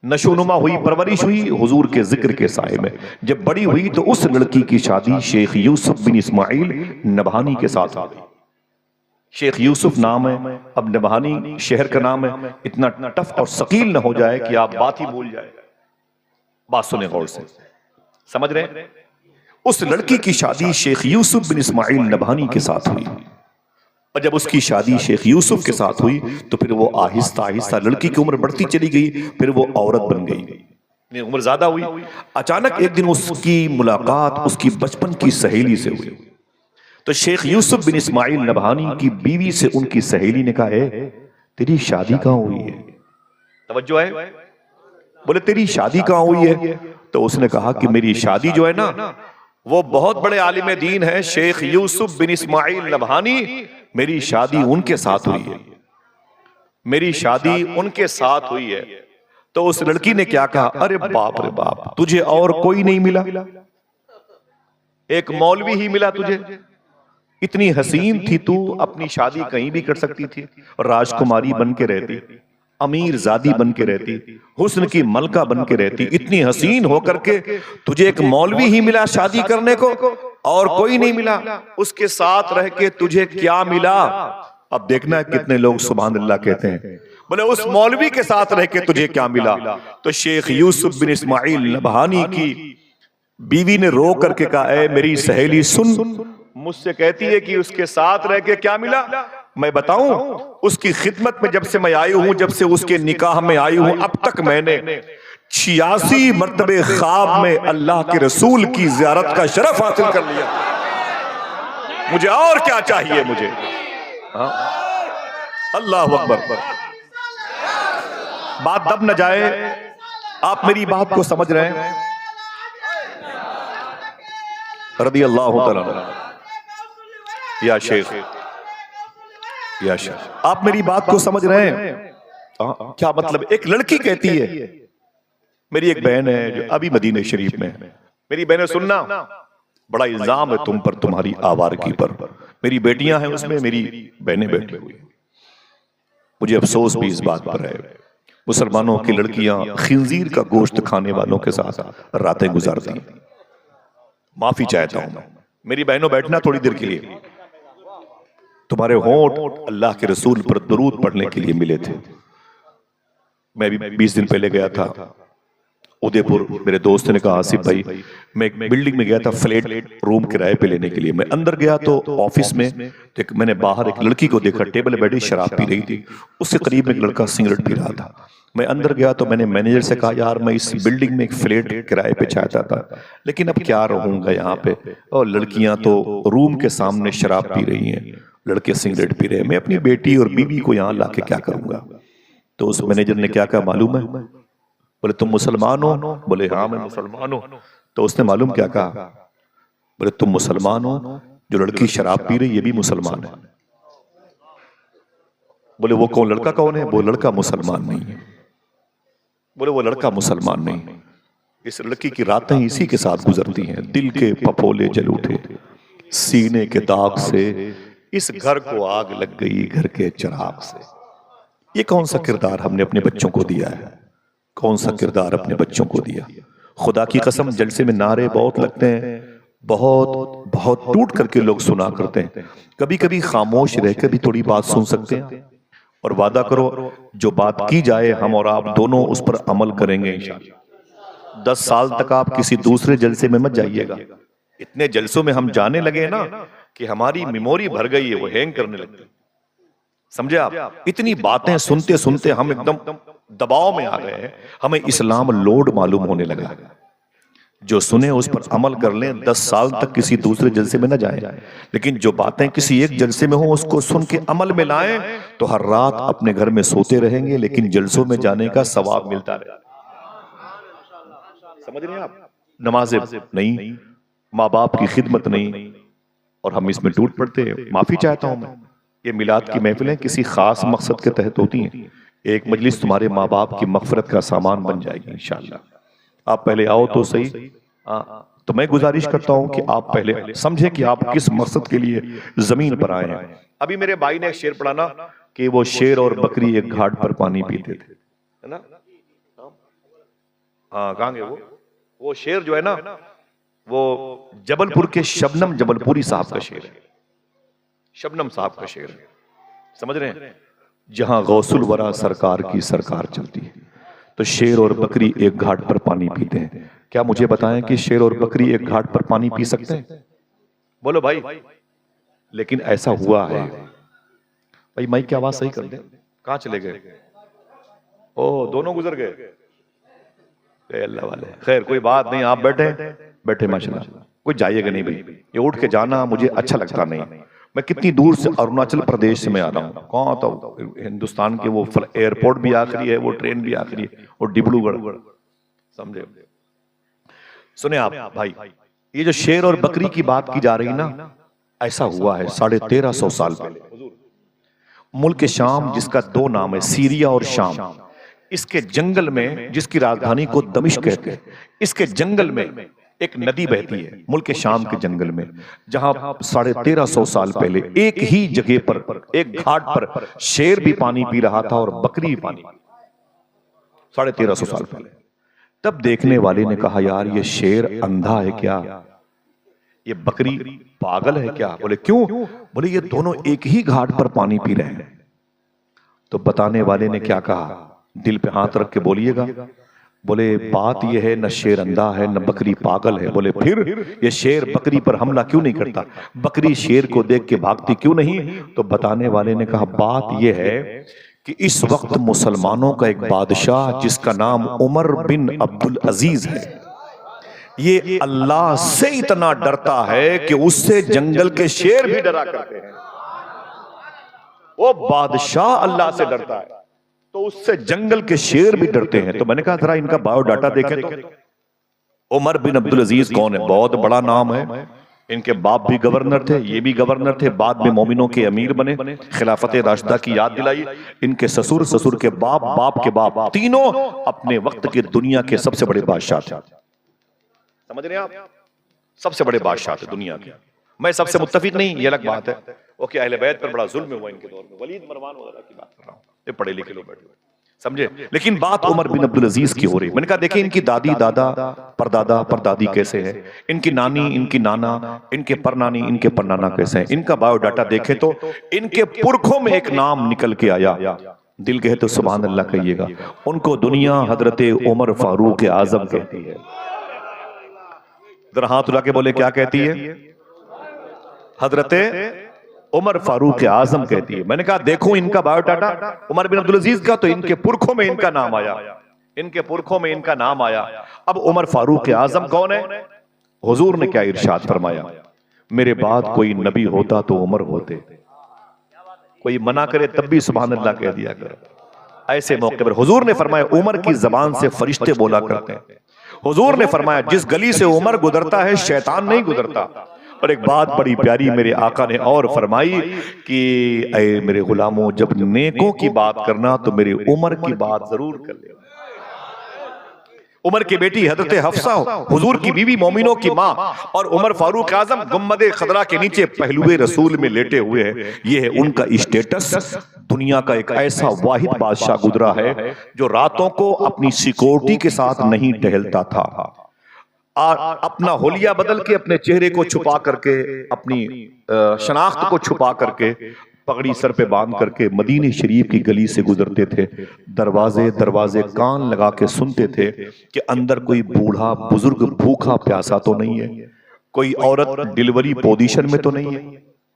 नशोनुमा हुई, परवरिश हुई हुजूर के जिक्र के साए में। जब बड़ी हुई तो उस लड़की की शादी शेख यूसुफ बिन इस्माइल नबहानी के साथ हो गई। शेख यूसुफ नाम है, अब नबहानी शहर का नाम है। इतना टफ और सकील न हो जाए कि आप बात ही भूल जाए। बात सुने गौर से, समझ रहे हैं? उस लड़की की शादी शेख यूसुफ बिन इस्माइल नबहानी के साथ हुई, और जब उसकी शादी शेख यूसुफ के साथ हुई तो फिर वो आहिस्ता आहिस्ता लड़की की उम्र बढ़ती चली गई, फिर वो औरत बन गई। इतनी उम्र ज्यादा हुई। अचानक एक दिन उसकी मुलाकात उसकी बचपन की सहेली से हुई। तो शेख यूसुफ बिन इस्माइल नबहानी की बीवी से उनकी सहेली ने कहा, है तेरी शादी कहां हुई है? तवज्जो है, बोले तेरी शादी कहां हुई है? तो उसने कहा कि मेरी शादी जो है ना, वो बहुत बड़े आलिम दीन है शेख यूसुफ बिन इस्माइल नबहानी, मेरी शादी उनके साथ हुई है, मेरी शादी उनके साथ हुई है। तो उस लड़की ने क्या कहा, अरे बाप रे बाप, तुझे और कोई नहीं मिला? एक मौलवी ही मिला तुझे? इतनी हसीन थी तू, अपनी शादी कहीं भी कर सकती थी, राजकुमारी बन के रहती, अमीर जादी बन के रहती, हुस्न की मलका बन के रहती, इतनी हसीन होकर के तुझे एक मौलवी ही मिला शादी करने को, और कोई नहीं मिला? उसके साथ रह के तुझे क्या मिला? अब देखना है कितने लोग सुभान अल्लाह कहते हैं। बोले उस मौलवी के साथ रह के तुझे क्या मिला? तो शेख यूसुफ बिन इस्माइल नबहानी की बीवी ने रो करके कहा, ऐ मेरी सहेली सुन, मुझसे कहती है कि उसके साथ रह के क्या मिला? मैं बताऊं, उसकी खिदमत में जब से मैं आई हूं, जब से उसके निकाह में आई हूं, अब तक मैंने 86 मर्तबे ख्वाब में अल्लाह के रसूल की जियारत का शरफ हासिल कर लिया। मुझे और क्या चाहिए? मुझे अल्लाह अकबर। बात दब न जाए, आप मेरी बात को समझ रहे हैं? रदी अल्लाह तआला या शेख, या शेख, आप मेरी बात को समझ रहे हैं? क्या मतलब? एक लड़की कहती है, मेरी एक बहन है जो अभी मदीने शरीफ में है, मेरी बहनें सुनना, बड़ा इल्जाम है तुम पर, तुम्हारी आवारगी पर। मेरी बेटियां हैं उसमें, मेरी बहनें बैठी हुई। मुझे अफसोस भी इस बात पर है, मुसलमानों की लड़कियां खिंजीर का गोश्त खाने वालों के साथ रातें गुजारती हैं। माफी चाहता हूं मैं। मेरी बहनों बैठना थोड़ी देर के लिए, तुम्हारे होंठ अल्लाह के रसूल पर दुरूद पढ़ने के लिए मिले थे। मैं भी 20 दिन पहले गया था उदयपुर। मेरे दोस्त ने कहा, आसिफ भाई, मैं एक बिल्डिंग में गया था फ्लैट रूम किराए पे लेने के लिए। मैं अंदर गया तो ऑफिस में मैंने बाहर एक लड़की को देखा, टेबल बैठी शराब पी रही थी। उसके करीब एक लड़का सिगरेट पी रहा था। मैं अंदर गया तो मैंने मैनेजर से कहा, यार मैं इस बिल्डिंग में एक फ्लैट किराए पे चाहता था, लेकिन अब क्या रहूंगा यहाँ पे, और लड़कियां तो रूम के सामने शराब पी रही हैं, लड़के सिगरेट पी रहे हैं, मैं अपनी बेटी और बीवी को यहाँ ला के क्या करूंगा? तो उस मैनेजर ने क्या कहा मालूम है? बोले तुम मुसलमान हो? बोले हाँ मैं मुसलमान हूं। तो उसने मालूम क्या कहा? बोले तुम मुसलमान हो, जो लड़की शराब पी रही ये भी मुसलमान है। बोले वो कौन लड़का कौन है? वो लड़का मुसलमान नहीं है। बोले वो लड़का मुसलमान नहीं, इस लड़की की रातें इसी के साथ गुजरती हैं। दिल के पपोले जल उठे, सीने के दाग से इस घर को आग लग गई, घर के चिराग से। ये कौन सा किरदार हमने अपने बच्चों को दिया है? कौन सा किरदार अपने बच्चों को दिया? खुदा की कसम, जलसे में नारे बहुत लगते हैं, बहुत बहुत टूट करके लोग सुना करते हैं। कभी कभी खामोश रहकर भी थोड़ी बात सुन सकते हैं, और वादा करो जो बात की जाए हम और आप दोनों उस पर अमल करेंगे इंशाअल्लाह। 10 साल तक आप किसी दूसरे जलसे में मत जाइएगा। इतने जलसों में हम जाने लगे ना कि हमारी मेमोरी भर गई है, वो हैंग करने लगती। समझे आप? इतनी बातें सुनते सुनते हम एकदम दबाव में आ गए हैं, हमें इस्लाम लोड मालूम होने लगा। जो सुने उस पर अमल कर लें, 10 साल तक किसी दूसरे जलसे में न जाए, लेकिन जो बातें किसी एक जलसे में हो उसको सुन के अमल में लाएं तो हर रात अपने घर में सोते रहेंगे, लेकिन जलसों में जाने का सवाब मिलता रहे। समझ रहे हैं आप? नमाजें नहीं, माँ बाप की खिदमत नहीं, और हम इसमें टूट पड़ते हैं। माफी चाहता हूं मैं। ये मिलाद की महफिलें किसी खास मकसद के तहत होती हैं। एक मजलिस तुम्हारे माँ बाप की मगफरत का सामान बन जाएगी इंशाअल्लाह। आप पहले आओ तो सही। तो मैं गुजारिश करता हूं कि आप पहले समझे कि आप किस मकसद के लिए जमीन पर आए हैं। अभी मेरे भाई ने एक शेर पढ़ा ना कि वो शेर और बकरी एक घाट पर पानी पीते थे, है ना? हाँ, कहाँ गए वो शेर जो है ना, वो जबलपुर के शबनम जबलपुरी साहब का शेर है। शबनम साहब का शेर है, समझ रहे हैं? जहां गौसुल वरा सरकार की सरकार चलती है, तो शेर और बकरी एक घाट पर पानी पीते हैं। क्या मुझे बताएं कि शेर और बकरी एक घाट पर पानी पी सकते हैं? बोलो भाई। लेकिन ऐसा हुआ है। भाई माइक की आवाज सही कर दे। कहां चले गए? ओ, दोनों गुजर गए। अल्लाह वाले, खैर कोई बात नहीं, आप बैठे बैठे माशाल्लाह, कोई जाइएगा नहीं भाई, ये उठ के जाना मुझे अच्छा लगता नहीं। मैं कितनी दूर से अरुणाचल प्रदेश से मैं आ रहा हूँ, कौन आता हूँ, हिंदुस्तान के वो एयरपोर्ट भी आखिरी है, वो ट्रेन भी आखिरी है, और डिब्रूगढ़, समझे। सुने आप भाई, ये जो शेर और बकरी की बात की जा रही ना, ऐसा हुआ है 1350 साल पहले मुल्क शाम, जिसका दो नाम है, सीरिया और शाम, इसके जंगल में, जिसकी राजधानी को दमिश्क कहते हैं, इसके जंगल में एक नदी बहती है, मुल्क शाम के जंगल में, जहां 1350 साल पहले एक ही जगह पर, एक घाट पर शेर भी पानी पी रहा था और बकरी भी पानी, 1350 साल पहले। तब देखने वाले ने कहा, यार ये शेर अंधा है क्या, ये बकरी पागल है क्या? बोले क्यों? बोले ये दोनों एक ही घाट पर पानी पी रहे हैं। तो बताने वाले ने क्या कहा, दिल पे हाथ रख के बोलिएगा। बोले बात यह है, न शेर अंधा है न बकरी पागल है। बोले फिर ये शेर बकरी पर हमला क्यों नहीं करता, बकरी शेर को देख के भागती क्यों नहीं? तो बताने वाले ने कहा, बात यह है कि इस वक्त मुसलमानों का एक बादशाह जिसका नाम उमर बिन अब्दुल अजीज है, ये अल्लाह से इतना डरता है कि उससे जंगल के शेर भी डरा करते हैं। वो बादशाह अल्लाह से डरता है तो उससे जंगल के शेर भी डरते हैं। तो मैंने कहा जरा इनका बायोडाटा देखें तो। उमर बिन अब्दुल अजीज कौन है? बहुत बड़ा नाम है। इनके बाप भी गवर्नर थे, ये भी गवर्नर थे, बाद में मोमिनों के अमीर बने, खिलाफत राशिदा की याद दिलाई। इनके ससुर, ससुर के बाप, बाप के बाप, तीनों अपने वक्त के दुनिया के सबसे बड़े बादशाह थे। समझ रहे हैं आप? सबसे बड़े बादशाह थे दुनिया के। मैं सबसे मुत्तफिक नहीं, ये अलग बात है। ओके, अहले बैत पर बड़ा जुल्म हुआ इनके दौर में, वलीद मरवान वगैरह की बात कर रहा हूं, ये पढ़े लिखे लोग बैठे हुए, समझे। लेकिन बात उमर बिन अब्दुल अजीज की हो रही। मैंने कहा देखिए इनकी दादी, दादा, परदादा, परदादी कैसे है, इनकी नानी, इनकी नाना, इनके परनानी, इनके परनाना कैसे हैं। इनका बायोडाटा देखे तो इनके पुरखों में एक नाम निकल के आया, दिल कहे तो सुभान अल्लाह कहिएगा, उनको दुनिया हजरत उमर फारूक आजम कहती है। जरा हाथ उठा के बोले क्या कहती है? हजरत उमर फारूक आजम कहती है। मैंने कहा देखो इनका बायोडाटा उमर बिन अब्दुल अजीज का, तो इनके पुरखों में इनका नाम आया, इनके पुरखों में इनका नाम आया। अब उमर फारूक आजम कौन है? हुजूर ने क्या इरशाद फरमाया, मेरे बाद कोई नबी होता तो उमर होते, कोई मना करे तब भी सुभान अल्लाह कह दिया करो। ऐसे मौके पर हुजूर ने फरमाया उमर की जबान से फरिश्ते बोला करते हैं। हुजूर ने फरमाया जिस गली से उमर गुजरता है शैतान नहीं गुजरता। और एक बात बड़ी प्यारी मेरे आका ने और फरमाई कि ऐ मेरे गुलामों, जब नेकों की बात करना तो मेरे उमर की बात जरूर कर ले। उमर की बेटी हजरत हफ्सा, हुजूर की बीवी, मोमिनों की माँ, और उमर फारूक आजम गुम्मदे खदरा के नीचे पहलुए रसूल में लेटे हुए हैं। ये है उनका स्टेटस। दुनिया का एक ऐसा वाहिद बादशाह गुजरा है जो रातों को अपनी सिक्योरिटी के साथ नहीं टहलता था, अपना होलिया बदल के, अपने चेहरे को छुपा करके, अपनी शनाख्त को छुपा करके, पगड़ी सर पे बांध करके मदीने शरीफ की गली से गुजरते थे। दरवाजे दरवाजे कान लगा के सुनते थे कि अंदर कोई बूढ़ा बुजुर्ग भूखा प्यासा तो नहीं है, कोई औरत डिलीवरी पोजीशन में तो नहीं है।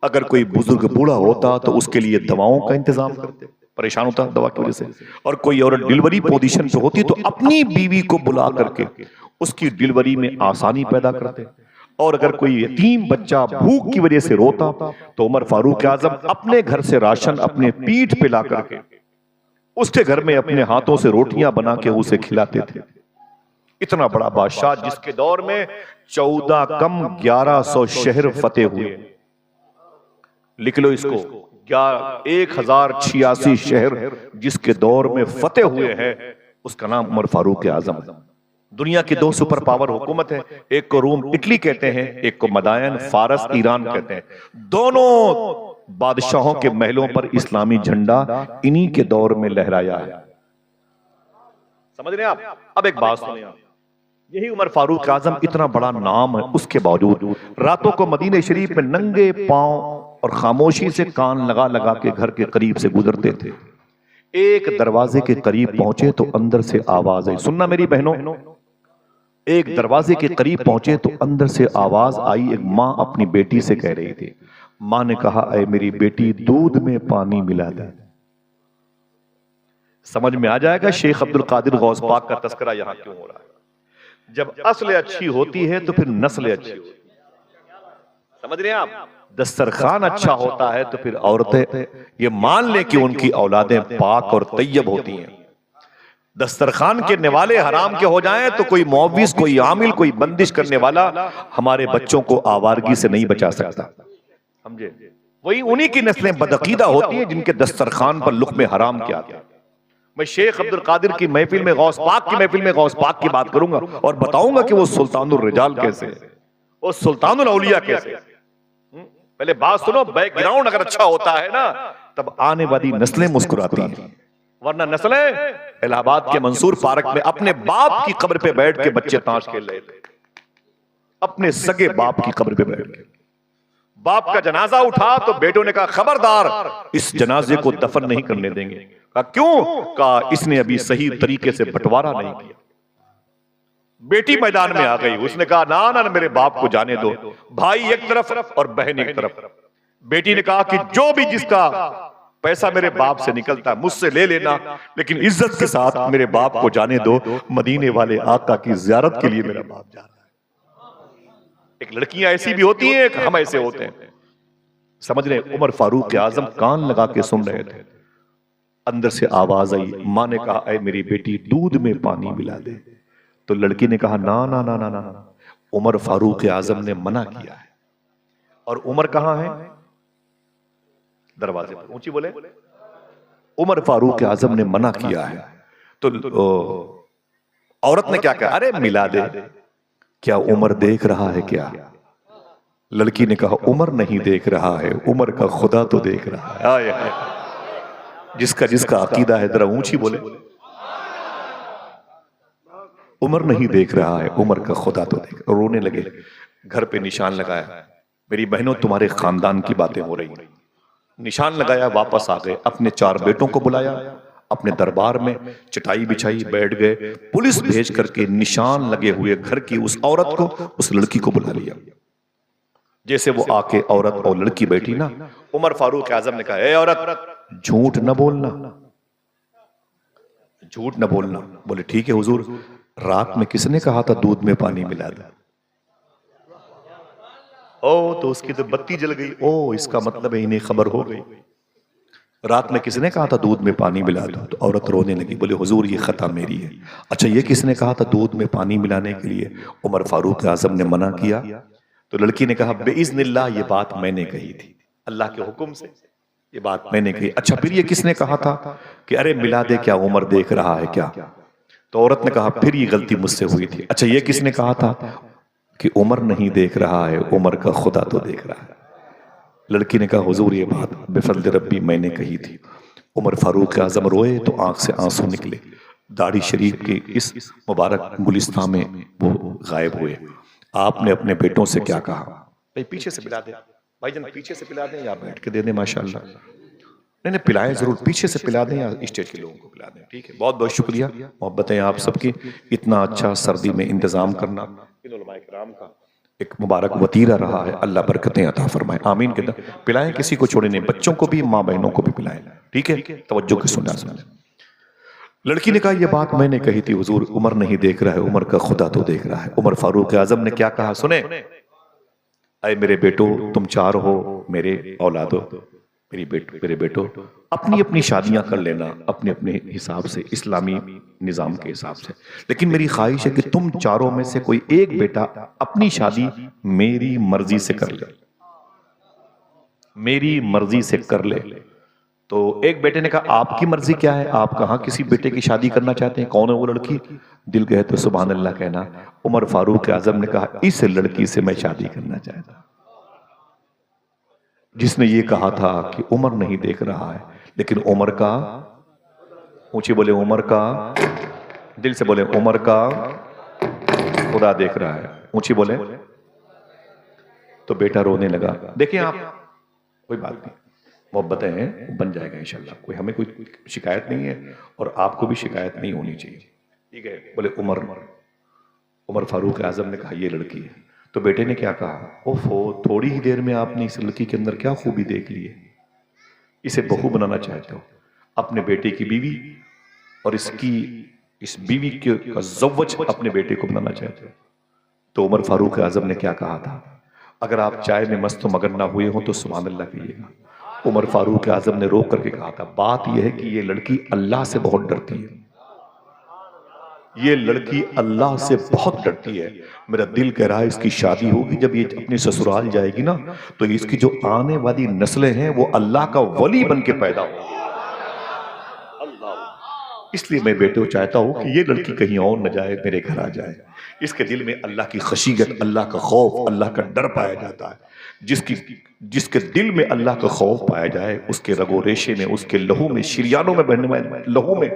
अगर कोई बुजुर्ग बूढ़ा होता तो उसके लिए दवाओं का इंतजाम करते, परेशान होता दवा की वजह से। और कोई औरत डिलीवरी पोजीशन पे होती तो अपनी बीवी को बुला करके उसकी डिलीवरी में आसानी पैदा करते। और अगर कोई यतीम बच्चा भूख की वजह से रोता तो उमर फारूक आजम अपने घर से राशन अपने पीठ पे ला करके उसके घर में अपने हाथों से रोटियां बना के उसे खिलाते थे। इतना बड़ा बादशाह जिसके दौर में 14 कम 1100 शहर फतेह हुए। लिख लो इसको, 1086 शहर जिसके दौर में फतेह हुए हैं, उसका नाम उमर फारूक आजम। दुनिया की 2 सुपर पावर हुकूमत है, एक को रोम इटली कहते हैं, एक को मदायन फारस ईरान कहते हैं। दोनों बादशाहों के महलों पर इस्लामी झंडा इन्हीं के दौर में लहराया है। समझ रहे हैं आप? अब एक बात सुनिए आप, यही उमर फारूक आजम इतना बड़ा नाम है, उसके बावजूद रातों को मदीने शरीफ में नंगे पांव और खामोशी से कान लगा लगा के घर के करीब से गुजरते थे। एक दरवाजे के करीब पहुंचे तो अंदर से आवाज आई। सुनना मेरी बहनों, एक दरवाजे के करीब पहुंचे तो अंदर से आवाज आई। एक माँ अपनी बेटी से कह रही थी। माँ ने कहा, ऐ मेरी बेटी, दूध में पानी मिला दे। समझ में आ जाएगा शेख अब्दुल कादिर गौस पाक का तस्करा यहां क्यों हो रहा है। जब अस्ल अच्छी होती है तो फिर नस्ल अच्छी होती है। समझ रहे हैं आप? दस्तरखान अच्छा होता है तो फिर औरतें ये मान लें कि उनकी औलादें पाक और तैयब होती हैं। दस्तरखान के निवाले हराम के हो जाएं तो कोई मुअव्विज़, कोई आमिल, कोई बंदिश करने वाला हमारे बच्चों को आवारगी से नहीं बचा सकता। समझे? वही उन्हीं की नस्लें बदअकीदा होती हैं जिनके दस्तरखान पर लुक़्मे हराम के आते हैं। मैं शेख अब्दुल कादिर की महफिल में, गौस पाक की महफिल में गौस पाक की बात करूंगा और बताऊंगा कि वो सुल्तानुर रिजाल कैसे, वो सुल्तानुल औलिया कैसे। पहले बात सुनो, बैकग्राउंड अगर अच्छा होता है ना तब आने वाली नस्लें मुस्कुराती हैं, वरना नस्लें इलाहाबाद के मंसूर पार्क में अपने बाप की कब्र पे बैठ के बच्चे ताश खेल रहे थे। अपने सगे बाप की कब्र पे बैठ के बाप का जनाजा उठा तो बेटों ने कहा खबरदार, इस जनाजे को दफन नहीं करने देंगे। कहा क्यों? कहा इसने अभी सही तरीके से बंटवारा नहीं किया। बेटी मैदान में आ गई, उसने कहा ना ना ना, मेरे बाप को जाने दो, भाई एक तरफ और बहन एक तरफ। बेटी ने कहा कि जो भी जिसका पैसा मेरे बाप से निकलता है मुझसे ले लेना, लेकिन इज्जत के साथ मेरे बाप को जाने दो, मदीने वाले आका की जियारत के लिए मेरा बाप जा रहा है। एक लड़कियां ऐसी भी होती हैं, एक हम ऐसे होते हैं। समझ रहे? उमर फारूक आजम कान लगा के सुन रहे थे, अंदर से आवाज आई, मां ने कहा ऐ मेरी बेटी दूध में पानी मिला दे। तो लड़की ने कहा ना ना ना ना ना, उमर फारूक आजम ने मना किया है। और उमर कहां है? दरवाजे पर, ऊंची बोले। उमर फारूक आजम ने मना किया है। तो औरत ने क्या कहा? अरे मिला दे। क्या उमर देख रहा है क्या? लड़की ने कहा उमर नहीं देख रहा है, उमर का खुदा तो देख रहा है। आए आए। जिसका जिसका अकीदा है जरा ऊंची बोले। उमर नहीं देख रहा है, उमर का खुदा तो देख। रोने लगे, घर पे निशान लगाया, मेरी बहनों तुम्हारे खानदान की बातें हो रही। निशान लगाया, वापस आ गए, अपने 4 बेटों को बुलाया, अपने दरबार में चटाई बिछाई, बैठ गए। पुलिस भेज करके निशान लगे हुए घर की उस औरत को, उस लड़की को बुला लिया। जैसे वो आके औरत और लड़की बैठी ना, उमर फारूक आजम ने कहा ए औरत, झूठ न बोलना, झूठ न बोलना। बोले ठीक है हुजूर, रात में किसने कहा था दूध में पानी मिला दे? ओ तो उसकी तो बत्ती जल गई। ओ इसका मतलब है इन्हें खबर हो गई, रात में किसने कहा था दूध में पानी मिला दो? तो औरत रोने लगी, बोले हुजूर ये खता मेरी है। अच्छा ये किसने कहा था दूध में पानी मिलाने के लिए? उमर फारूक आजम ने मना किया। तो लड़की ने कहा बेइज़्निल्लाह ये बात मैंने कही थी, अल्लाह के हुक्म से ये बात मैंने कही। अच्छा फिर ये किसने कहा था कि अरे मिला दे, क्या उमर देख रहा है क्या? तो औरत ने कहा फिर ये गलती मुझसे हुई थी। अच्छा ये किसने कहा था कि उमर नहीं देख रहा है, उमर का खुदा तो देख रहा है। लड़की ने कहा हुजूर ये बात बेफज़्ल रब्बी मैंने कही थी। उमर फारूक आजम रोए तो आंख से आंसू निकले, दाढ़ी शरीफ के इस मुबारक गुलिस्तान में वो गायब हुए। आपने अपने बेटों से क्या कहा? भाई पीछे से पिला दे, भाईजान पीछे से पिला दें या बैठ के दे दें, माशाल्लाह। नहीं नहीं पिलाएं जरूर, पीछे से पिला दें या स्टेज के लोगों को पिला दें। ठीक है, बहुत बहुत शुक्रिया, मोहब्बत है आप सबकी, इतना अच्छा सर्दी में इंतजाम करना इन उलमाए किराम का एक मुबारक वतीरा रहा है। अल्लाह बरकतें अता फरमाए, आमीन। के पिलाएं, किसी को छोड़े नहीं, बच्चों को भी, माँ बहनों को भी पिलाएं। ठीक है, तवज्जो के सुनना। लड़की ने कहा यह बात मैंने कही थी हुजूर, उमर नहीं देख रहा है, उमर का खुदा तो देख रहा है। उमर फारूक आजम ने क्या कहा सुने, अरे मेरे बेटो तुम 4 हो, मेरे औलादो, मेरे बेटो अपनी अपनी शादियां कर लेना अपने अपने हिसाब से, इस्लामी निजाम के हिसाब से, लेकिन मेरी ख्वाहिश है कि तुम 4 में से कोई एक बेटा अपनी शादी मेरी मर्जी से कर ले, मेरी मर्जी से कर ले। तो एक बेटे ने कहा आपकी मर्जी क्या है, आप कहां किसी बेटे की शादी करना चाहते हैं, कौन है वो लड़की? दिल कहे तो सुभान अल्लाह कहना। उमर फारूक आजम ने कहा इस लड़की से मैं शादी करना चाहता, जिसने ये कहा था कि उमर नहीं देख रहा है, लेकिन उमर का, ऊंची बोले उमर का, दिल से बोले उमर का खुदा देख रहा है, ऊंची बोले। तो बेटा रोने लगा। देखिए आप, कोई बात नहीं, मोहब्बतें हैं, बन जाएगा इंशाल्लाह, कोई हमें कोई शिकायत नहीं है और आपको भी शिकायत नहीं होनी चाहिए। ठीक है, बोले उमर फारूक आजम ने कहा ये लड़की है। तो बेटे ने क्या कहा, ओफो थोड़ी ही देर में आपने इस लड़की के अंदर क्या खूबी देख ली है, इसे बहू बनाना चाहते हो, अपने बेटे की बीवी और इसकी इस बीवी के का ज़व्वज अपने बेटे को बनाना चाहते हैं। तो उमर फारूक आजम ने क्या कहा था, अगर आप चाय में मस्त मगन ना हुए हो तो सुभान अल्लाह कहिएगा। उमर फारूक आजम ने रोक करके कहा था, बात यह है कि ये लड़की अल्लाह से बहुत डरती है, ये लड़की अल्लाह से बहुत डरती है। मेरा दिल कह रहा है इसकी शादी होगी, जब ये अपने ससुराल जाएगी ना तो इसकी जो आने वाली नस्लें हैं वो अल्लाह का वली बन के पैदा होंगी। इसलिए मैं बेटे को चाहता हूं कि ये लड़की कहीं और न जाए, मेरे घर आ जाए। इसके दिल में अल्लाह की खशीयत, अल्लाह का खौफ, अल्लाह का डर पाया जाता है। जिसके दिल में अल्लाह का खौफ पाया जाए, उसके रगो रेशे में, उसके लहू में, शिरियानों में बहने वाले लहू में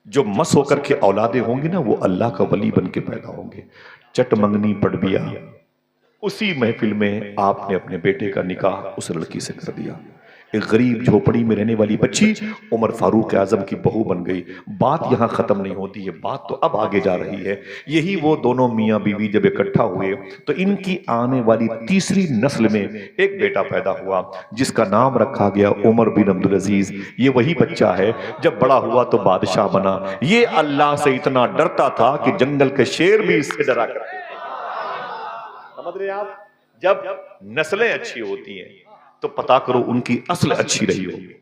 जो मस होकर के औलादे होंगी ना, वो अल्लाह का वली बन के पैदा होंगे। चट मंगनी पड़ बिया, उसी महफिल में आपने अपने बेटे का निकाह उस लड़की से कर दिया। एक गरीब झोपड़ी में रहने वाली बच्ची उमर फारूक आजम की बहू बन गई। बात यहां खत्म नहीं होती है, बात तो अब आगे जा रही है। यही वो दोनों मियां बीवी जब इकट्ठा हुए तो इनकी आने वाली तीसरी नस्ल में एक बेटा पैदा हुआ जिसका नाम रखा गया उमर बिन अब्दुल अजीज। ये वही बच्चा है जब बड़ा हुआ तो बादशाह बना। ये अल्लाह से इतना डरता था कि जंगल के शेर भी इससे डरा करते थे। समझ रहे आप? जब नस्लें अच्छी होती हैं तो पता करो उनकी असल अच्छी रही होगी।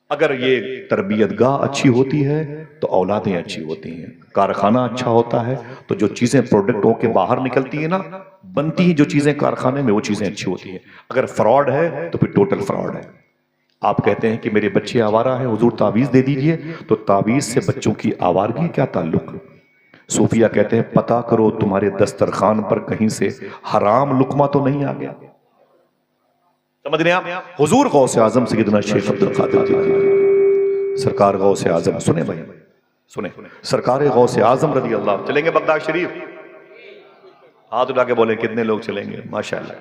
अगर ये तरबियतगाह अच्छी होती है तो औलादें अच्छी होती हैं। कारखाना अच्छा होता है तो जो चीजें प्रोडक्ट होके बाहर निकलती है ना, बनती हैं जो चीजें कारखाने में, वो चीजें अच्छी होती हैं। अगर फ्रॉड है तो फिर टोटल फ्रॉड है। आप कहते हैं कि मेरे बच्चे आवारा हैं, हुजूर तावीज दे दीजिए, तो तावीज से बच्चों की आवारगी क्या ताल्लुक? सूफिया कहते हैं पता करो तुम्हारे दस्तरखान पर कहीं से हराम लुकमा तो नहीं आ गया। समझ रहे हैं आप? हुजूर गौसे आजम सैयदना शेख अब्दुल कादिर जी सरकार गौसे आजम, सुने भाई सुने, सरकार गौसे आजम रज़ी अल्लाह, चलेंगे बगदाद शरीफ? हाथ उठा के बोले कितने लोग चलेंगे? माशाल्लाह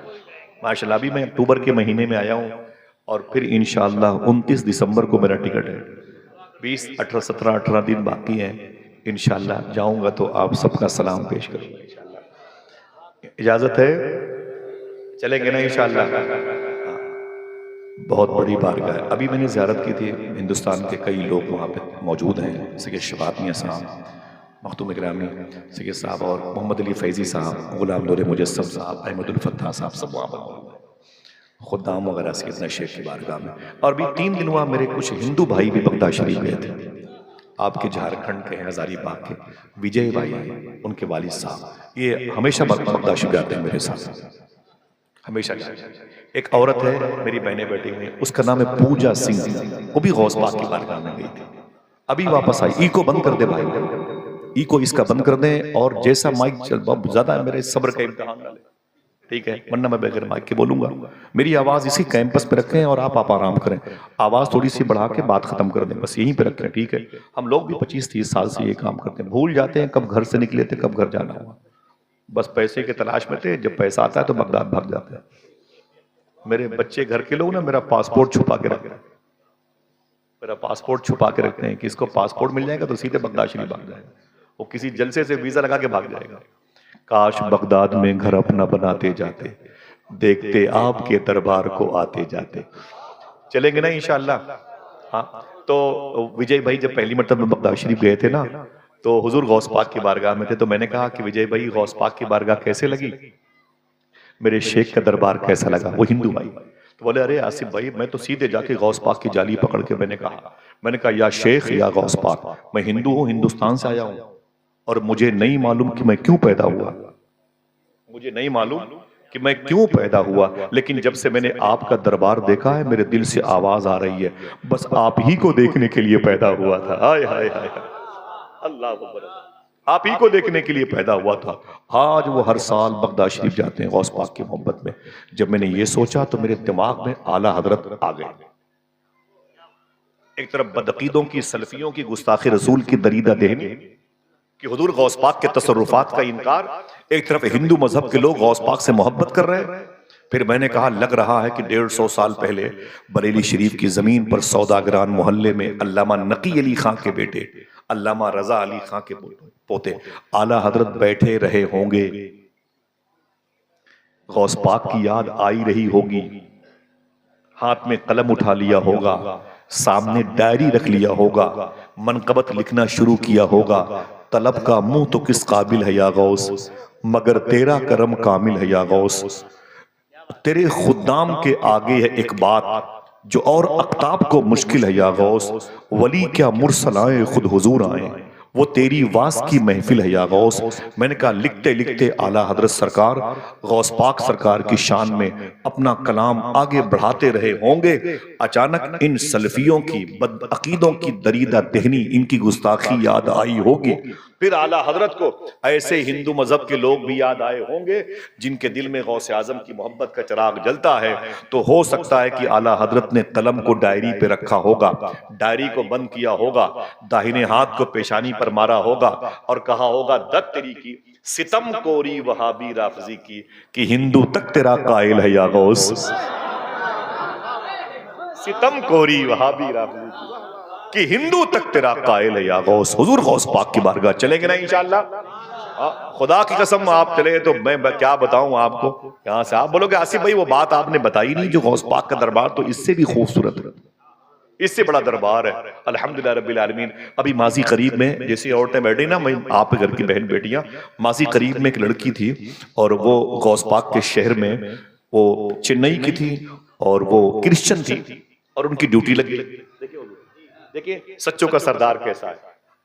माशाल्लाह। अभी मैं अक्टूबर के महीने में आया हूं और फिर इंशाअल्लाह 29 दिसंबर को मेरा टिकट है। 20, 18, 17, 18 दिन बाकी हैं। इंशाअल्लाह जाऊंगा तो आप सबका सलाम पेश करूंगा इंशाअल्लाह। इजाजत है? चलेंगे ना इंशाअल्लाह? बहुत बड़ी बारगाह है। अभी मैंने ज़ियारत की थी, हिंदुस्तान के कई लोग वहाँ पे मौजूद हैं, सैयद शफात मियां साहब, मखदूम इकरामी सैयद साहब और मोहम्मद अली फैज़ी साहब, गुलाम नूर मुजस्सम साहब, अहमदुल फत्ताह साहब, सब वहाँ पर खुद्दाम वगैरह सैयदना शेख की बारगाह में। और भी 3 दिन वहाँ मेरे कुछ हिंदू भाई भी बगदाद शरीफ गए थे। आपके झारखंड के हैं, हजारीबाग के विजय भाई हैं, उनके वालिद साहब, ये हमेशा बगदाद शरीफ जाते हैं मेरे साथ, हमेशा। एक औरत है मेरी बहनें बैठी हुई, उसका नाम है पूजा सिंह, वो भी गौस पाक की बारगाह में गई थी, अभी वापस आई। ई को बंद कर दे भाई, ई को इसका बंद कर दे। और जैसा माइक चल बहुत ज्यादा है, मेरे सब्र का इम्तिहान डाले, ठीक है, वरना मैं बगैर माइक के बोलूंगा। मेरी आवाज इसी कैंपस पे रखें और आप आराम करें, आवाज थोड़ी सी बढ़ा के बात खत्म कर दें, बस यहीं पे रखें, ठीक है। हम लोग भी 25-30 साल से ये काम करते हैं, भूल जाते हैं कब घर से निकले थे, कब घर जाना हुआ, बस पैसे के तलाश में थे। जब पैसा आता है तो बगदाद भाग जाते हैं। मेरे बच्चे घर के लोग ना मेरा पासपोर्ट छुपा के रखते हैं, मेरा पासपोर्ट छुपा के रखते हैं कि इसको पासपोर्ट मिल जाएगा तो सीधे बगदाद शरीफ भाग जाएगा, वो किसी जलसे से वीजा लगा के भाग जाएगा। काश बगदाद में घर अपना बनाते जाते, देखते आपके दरबार को आते जाते। चलेंगे ना इंशाअल्लाह? हाँ, तो विजय भाई जब पहली मरतबा बगदाद शरीफ गए थे ना, तो हुजूर गौस पाक की बारगाह में थे, तो मैंने कहा कि विजय भाई गौस पाक की बारगाह कैसे लगी, मेरे शेख का दरबार कैसा लगा? वो हिंदू भाई तो बोले अरे आसिफ भाई मैं तो सीधे जाके गौस पाक की जाली पकड़ के मैंने कहा या शेख या गौस पाक, मैं हिंदू हूँ, हिंदुस्तान से आया हूँ और मुझे नहीं मालूम कि मैं क्यों पैदा हुआ, मुझे नहीं मालूम कि मैं क्यों पैदा हुआ, लेकिन जब से मैंने आपका दरबार देखा है मेरे दिल से आवाज आ रही है बस आप ही को देखने के लिए पैदा हुआ था। हाय हाय हाय, अल्लाह अकबर, आप ही को देखने के लिए पैदा हुआ था। आज वो हर साल बगदाद शरीफ जाते हैं गौस पाक की मोहब्बत में। जब मैंने ये सोचा तो मेरे दिमाग में आला हजरत आ गए। एक तरफ बदअकीदों की, सलफियों की गुस्ताखी रसूल की दरीदा देहनी कि हुजूर गौस पाक के तसर्रुफात का इनकार, एक तरफ हिंदू मजहब के लोग गौस पाक से मोहब्बत कर रहे हैं। फिर मैंने कहा लग रहा है कि 150 साल पहले बरेली शरीफ की जमीन पर सौदागरान मोहल्ले में अल्लामा नकी अली खां के बेटे अल्लामा रजा अली खां के पोते आला हजरत बैठे रहे होंगे, गौस पाक की याद आई रही होगी, हाथ में कलम उठा लिया होगा, सामने डायरी रख लिया होगा, मनकबत लिखना शुरू किया होगा, तलब का मुंह तो किस काबिल है या गौस, मगर तेरा करम कामिल है या गौस। तेरे खुदाम के आगे है एक बात जो और अख्ताब को मुश्किल है या गौस, वली क्या मुरसल आए खुद हुजूर आए, वो तेरी वास की महफिल है या गौस। मैंने कहा लिखते लिखते आला हजरत सरकार गौस पाक सरकार की शान में अपना कलाम आगे बढ़ाते रहे होंगे, अचानक इन सलफियों की बदअकीदों की दरीदा दहनी, इनकी गुस्ताखी याद आई होगी। फिर आला हजरत को ऐसे हिंदू मजहब के लोग भी याद आए होंगे जिनके दिल में गौसे आजम की मोहब्बत का चिराग जलता है। तो हो सकता है कि आला हजरत ने कलम को डायरी पे रखा होगा, डायरी को बंद किया होगा, दाहिने हाथ को पेशानी पर मारा होगा और कहा होगा दत तेरी की सितम कोरी वहाबी राफजी की कि हिंदू तक तेरा कायल है या गौस, सितम कोरी वहाबी राफजी की कि हिंदू तक तेरा कायल है या गौस। हुजूर गौस पाक की बारगाह चलेंगे ना इंशाअल्लाह। खुदा की कसम आप चले तो मैं क्या बताऊं आपको। यहां से आप बोलोगे आसिफ भाई वो बात आपने बताई नहीं जो गौस पाक का दरबार तो इससे भी खूबसूरत है, इससे बड़ा दरबार है अल्हम्दुलिल्लाह रब्बिल आलमीन। अभी माजी करीब में जैसे औरतें बैठी ना, मैं आप घर की बहन बेटियां, माजी करीब में एक लड़की थी और वो गौस पाक के शहर में, वो चेन्नई की थी और वो क्रिश्चियन थी और उनकी ड्यूटी लगी। देखिए सच्चों का सरदार कैसा है,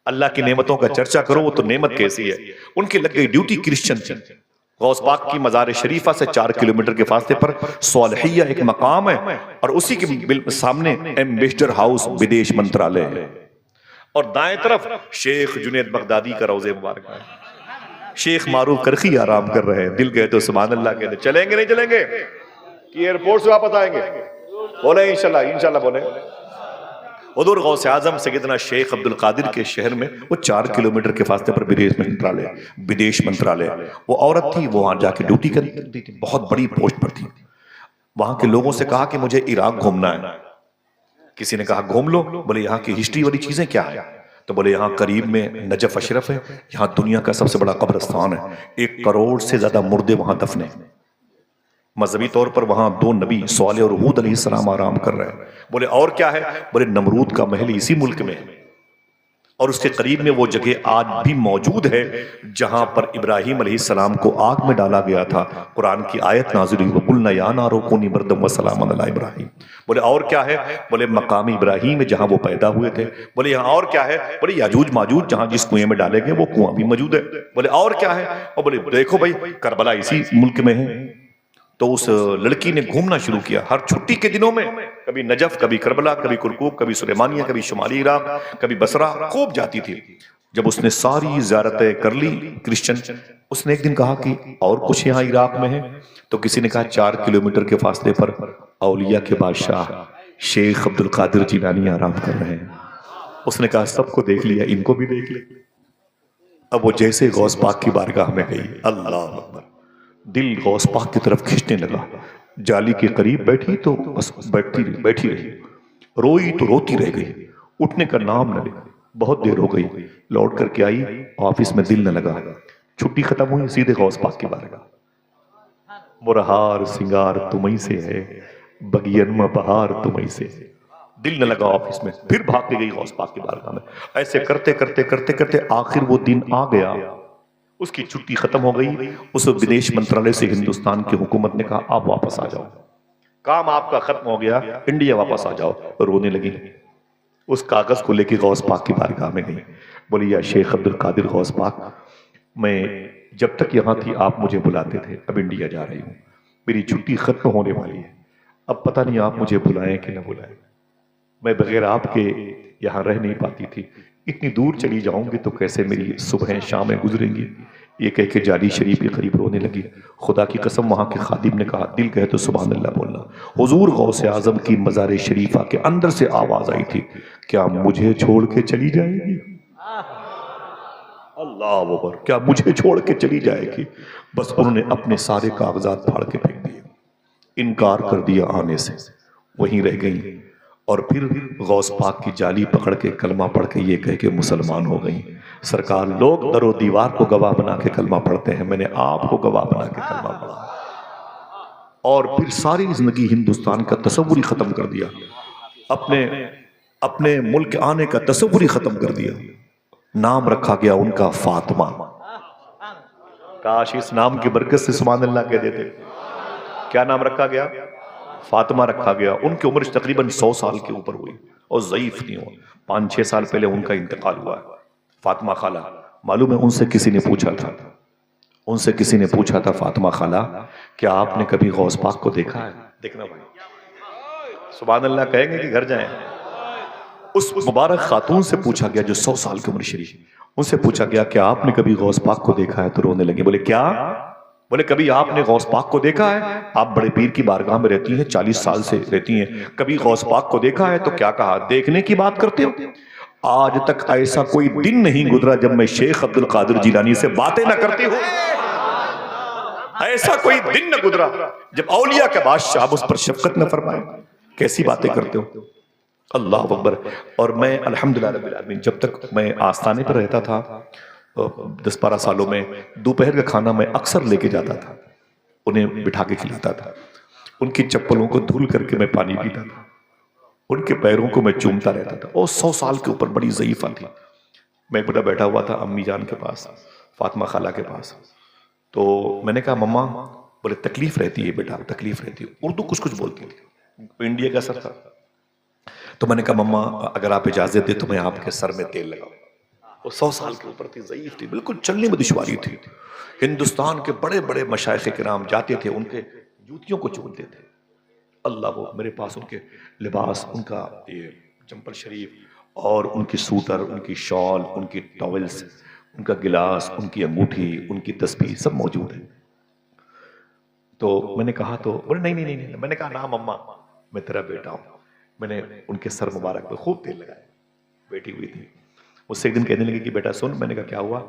अल्लाह की नेमतों का चर्चा करो वो तो नेमत कैसी है। उनकी लग गई ड्यूटी, क्रिश्चियन थी। गौस पाक की मज़ार शरीफा से 4 किलोमीटर के फासले पर सोलहिया एक मकाम है और उसी के सामने एम्बेसडर हाउस विदेश मंत्रालय है और दाएं तरफ शेख जुनैद बगदादी का रोज़े मुबारक है। शेख मारूफ करखी आराम कर रहे हैं। दिल गए तो सुभान अल्लाह कहते, चलेंगे नहीं चलेंगे कि एयरपोर्ट से वापस आएंगे? बोले इंशाल्लाह, इंशाल्लाह बोले। हुजूर गौसे आजम सैयदना शेख अब्दुल कादिर के शहर में वो 4 किलोमीटर के फासले पर विदेश मंत्रालय, वो औरत थी, वो वहां जाके ड्यूटी करती थी, बहुत बड़ी पोस्ट पर थी। वहां के लोगों से कहा कि मुझे इराक घूमना है। किसी ने कहा घूम लो। बोले यहाँ की हिस्ट्री वाली चीजें क्या है? तो बोले यहाँ करीब में नजफ अशरफ है, यहाँ दुनिया का सबसे बड़ा कब्रिस्तान है, 1 करोड़ से ज्यादा मुर्दे वहां दफने हैं। मजहबी तौर पर वहां 2 नबी स्वाले और हूद अलैहिस्सलाम आराम कर रहे हैं। बोले और क्या है? बोले नमरूद का महल इसी मुल्क में है और उसके करीब में वो जगह आज भी मौजूद है जहां पर इब्राहिम अलैहिस्सलाम को आग में डाला गया था। कुरान की आयत नाज़िल हुई, कुलना या नारो कूनी बरदम व सलामन अला इब्राहिम। बोले और क्या है? बोले मकाम इब्राहिम जहां वो पैदा हुए थे। बोले यहाँ और क्या है? बोले याजूज माजूज जहां जिस कुएं में डाले गए वो कुआं भी मौजूद है। बोले और क्या है? और बोले देखो भाई करबला इसी मुल्क में है। तो उस लड़की ने घूमना शुरू किया हर छुट्टी के दिनों में, कभी नजफ, कभी करबला, कभी कुरकुक, कभी सुलेमानिया, कभी शुमाली इराक, कभी बसरा, खूब जाती थी। जब उसने सारी ज़ियारतें कर ली क्रिश्चियन, उसने एक दिन कहा कि और कुछ यहाँ इराक में है? तो किसी ने कहा 4 किलोमीटर के फासले पर औलिया के बादशाह शेख अब्दुल कादिर जिलानी आराम कर रहे हैं। उसने कहा सबको देख लिया, इनको भी देख ले। अब वो जैसे गौस पाक की बारगाह में गई, अल्लाह अकबर, दिल गौस पाक की तरफ खींचने लगा। जाली के करीब बैठी तो बस बैठी रही, रोई तो रोती रह गई, उठने का नाम न ले। बहुत देर हो गई, लौट करके आई, ऑफिस में दिल न लगा। छुट्टी खत्म हुई, सीधे गौस पाक की बारगाह। मुरहार सिंगार तुम्हीं से है, बगियन में बहार तुम्हीं से। दिल न लगा ऑफिस में, फिर भाग के गई गौस पाक की बारगाह में। ऐसे करते करते करते करते आखिर वो दिन आ गया, उसकी छुट्टी खत्म हो गई। उस विदेश मंत्रालय से हिंदुस्तान की हुकूमत ने कहा आप वापस आ जाओ, काम आपका खत्म हो गया, इंडिया वापस आ जाओ। रोने लगी, उस कागज को लेके गौस पाक की बारगाह में गई। बोली या शेख अब्दुल कादिर गौस पाक, मैं जब तक यहाँ थी आप मुझे बुलाते थे, अब इंडिया जा रही हूँ, मेरी छुट्टी खत्म होने वाली है, अब पता नहीं आप मुझे बुलाएं कि न बुलाएं। मैं बगैर आपके यहाँ रह नहीं पाती थी, इतनी दूर चली जाऊंगी तो कैसे मेरी सुबह शामें गुजरेंगी। ये कह के जाली शरीफ के करीब रोने लगी। खुदा की कसम, वहां के खादिम ने कहा दिल कहे तो सुभान अल्लाह बोलना। हुजूर गौसे आजम की मज़ार शरीफा के अंदर से आवाज आई थी, क्या मुझे छोड़ के चली जाएगी? अल्लाह अकबर, क्या मुझे छोड़ के चली जाएगी? बस उन्होंने अपने सारे कागजात फाड़ के फेंक दिए, इनकार कर दिया आने से, वहीं रह गई। और फिर गौस पाक की जाली पकड़ के कलमा पढ़ के ये कह के मुसलमान हो गई। सरकार, लोग दरो दीवार को गवाह बना के कलमा पढ़ते हैं, मैंने आपको गवाह बना के कलमा पढ़ा। और फिर सारी जिंदगी हिंदुस्तान का तस्वुर ही खत्म कर दिया। अपने अपने मुल्क आने का तसव्वुर ही खत्म कर दिया। नाम रखा गया उनका फातिमा। काश इस नाम की बरकत से सुभान अल्लाह कह देते। क्या नाम रखा गया? फातिमा रखा गया। उनकी उम्र तकरीबन 100 साल के ऊपर हुई और ज़ईफ नहीं हुआ। 5-6 साल पहले उनका इंतकाल हुआ है। फातिमा खाला, मालूम है उनसे किसी ने पूछा था, फातिमा खाला क्या आपने कभी गौस पाक को देखा है? देखना भाई, सुभान अल्लाह कहेंगे कि घर जाएं। उस मुबारक खातून से पूछा गया जो 100 साल की उम्र शरीफ, उनसे पूछा गया क्या आपने कभी गौस पाक को देखा है? तो रोने लगे। बोले क्या? बोले कभी आपने गौस पाक को देखा है? आप बड़े पीर की बारगाह में रहती हैं, 40 साल से रहती हैं, कभी गौस पाक को देखा है? तो क्या कहा? देखने की बात करते हो? आज तक ऐसा कोई दिन नहीं गुजरा जब मैं शेख अब्दुल कादिर जिलानी से बातें ना करती हूं। ऐसा कोई दिन न गुजरा जब औलिया के बादशाह उस पर शफकत न फरमाए। कैसी बातें करते हो, अल्लाह अकबर। और मैं अल्हम्दुलिल्लाह रब्बिल आलमीन, जब तक मैं आस्थाने पर रहता था 10-12 सालों में, दोपहर का खाना मैं अक्सर लेके जाता था, उन्हें बिठा के खिलाता था, उनकी चप्पलों को धुल करके मैं पानी पीता था, उनके पैरों को मैं चूमता रहता था। और 100 साल के ऊपर बड़ी ज़ईफ़ा थी। मैं बेटा बैठा हुआ था अम्मी जान के पास, फातिमा खाला के पास। तो मैंने कहा मम्मा, बोले तकलीफ रहती है बेटा, तकलीफ रहती है। उर्दू कुछ कुछ बोलती थी, इंडिया का असर था। तो मैंने कहा मम्मा अगर आप इजाजत दे तो मैं आपके सर में तेल लगाऊं। वो 100 साल के ऊपर थी, ज़ईफ थी, बिल्कुल चलने में दुश्वारी थी। हिंदुस्तान के बड़े बड़े मशाइख किराम जाते थे, उनके जूतियों को चूमते थे। अल्लाह, वो मेरे पास उनके लिबास, उनका ये चंपल शरीफ और उनकी सूतर, उनकी शॉल, उनकी टॉवेल्स, उनका गिलास, उनकी अंगूठी, उनकी तस्बीह सब मौजूद है। तो मैंने कहा, तो बोले नहीं नहीं नहीं। मैंने कहा ना मम्मा, मैं तेरा बेटा हूं। मैंने उनके सर मुबारक पे खूब तेल लगाया। बैठी हुई थी, मुझसे एक दिन कहने लगी कि बेटा सुन। मैंने कहा क्या हुआ?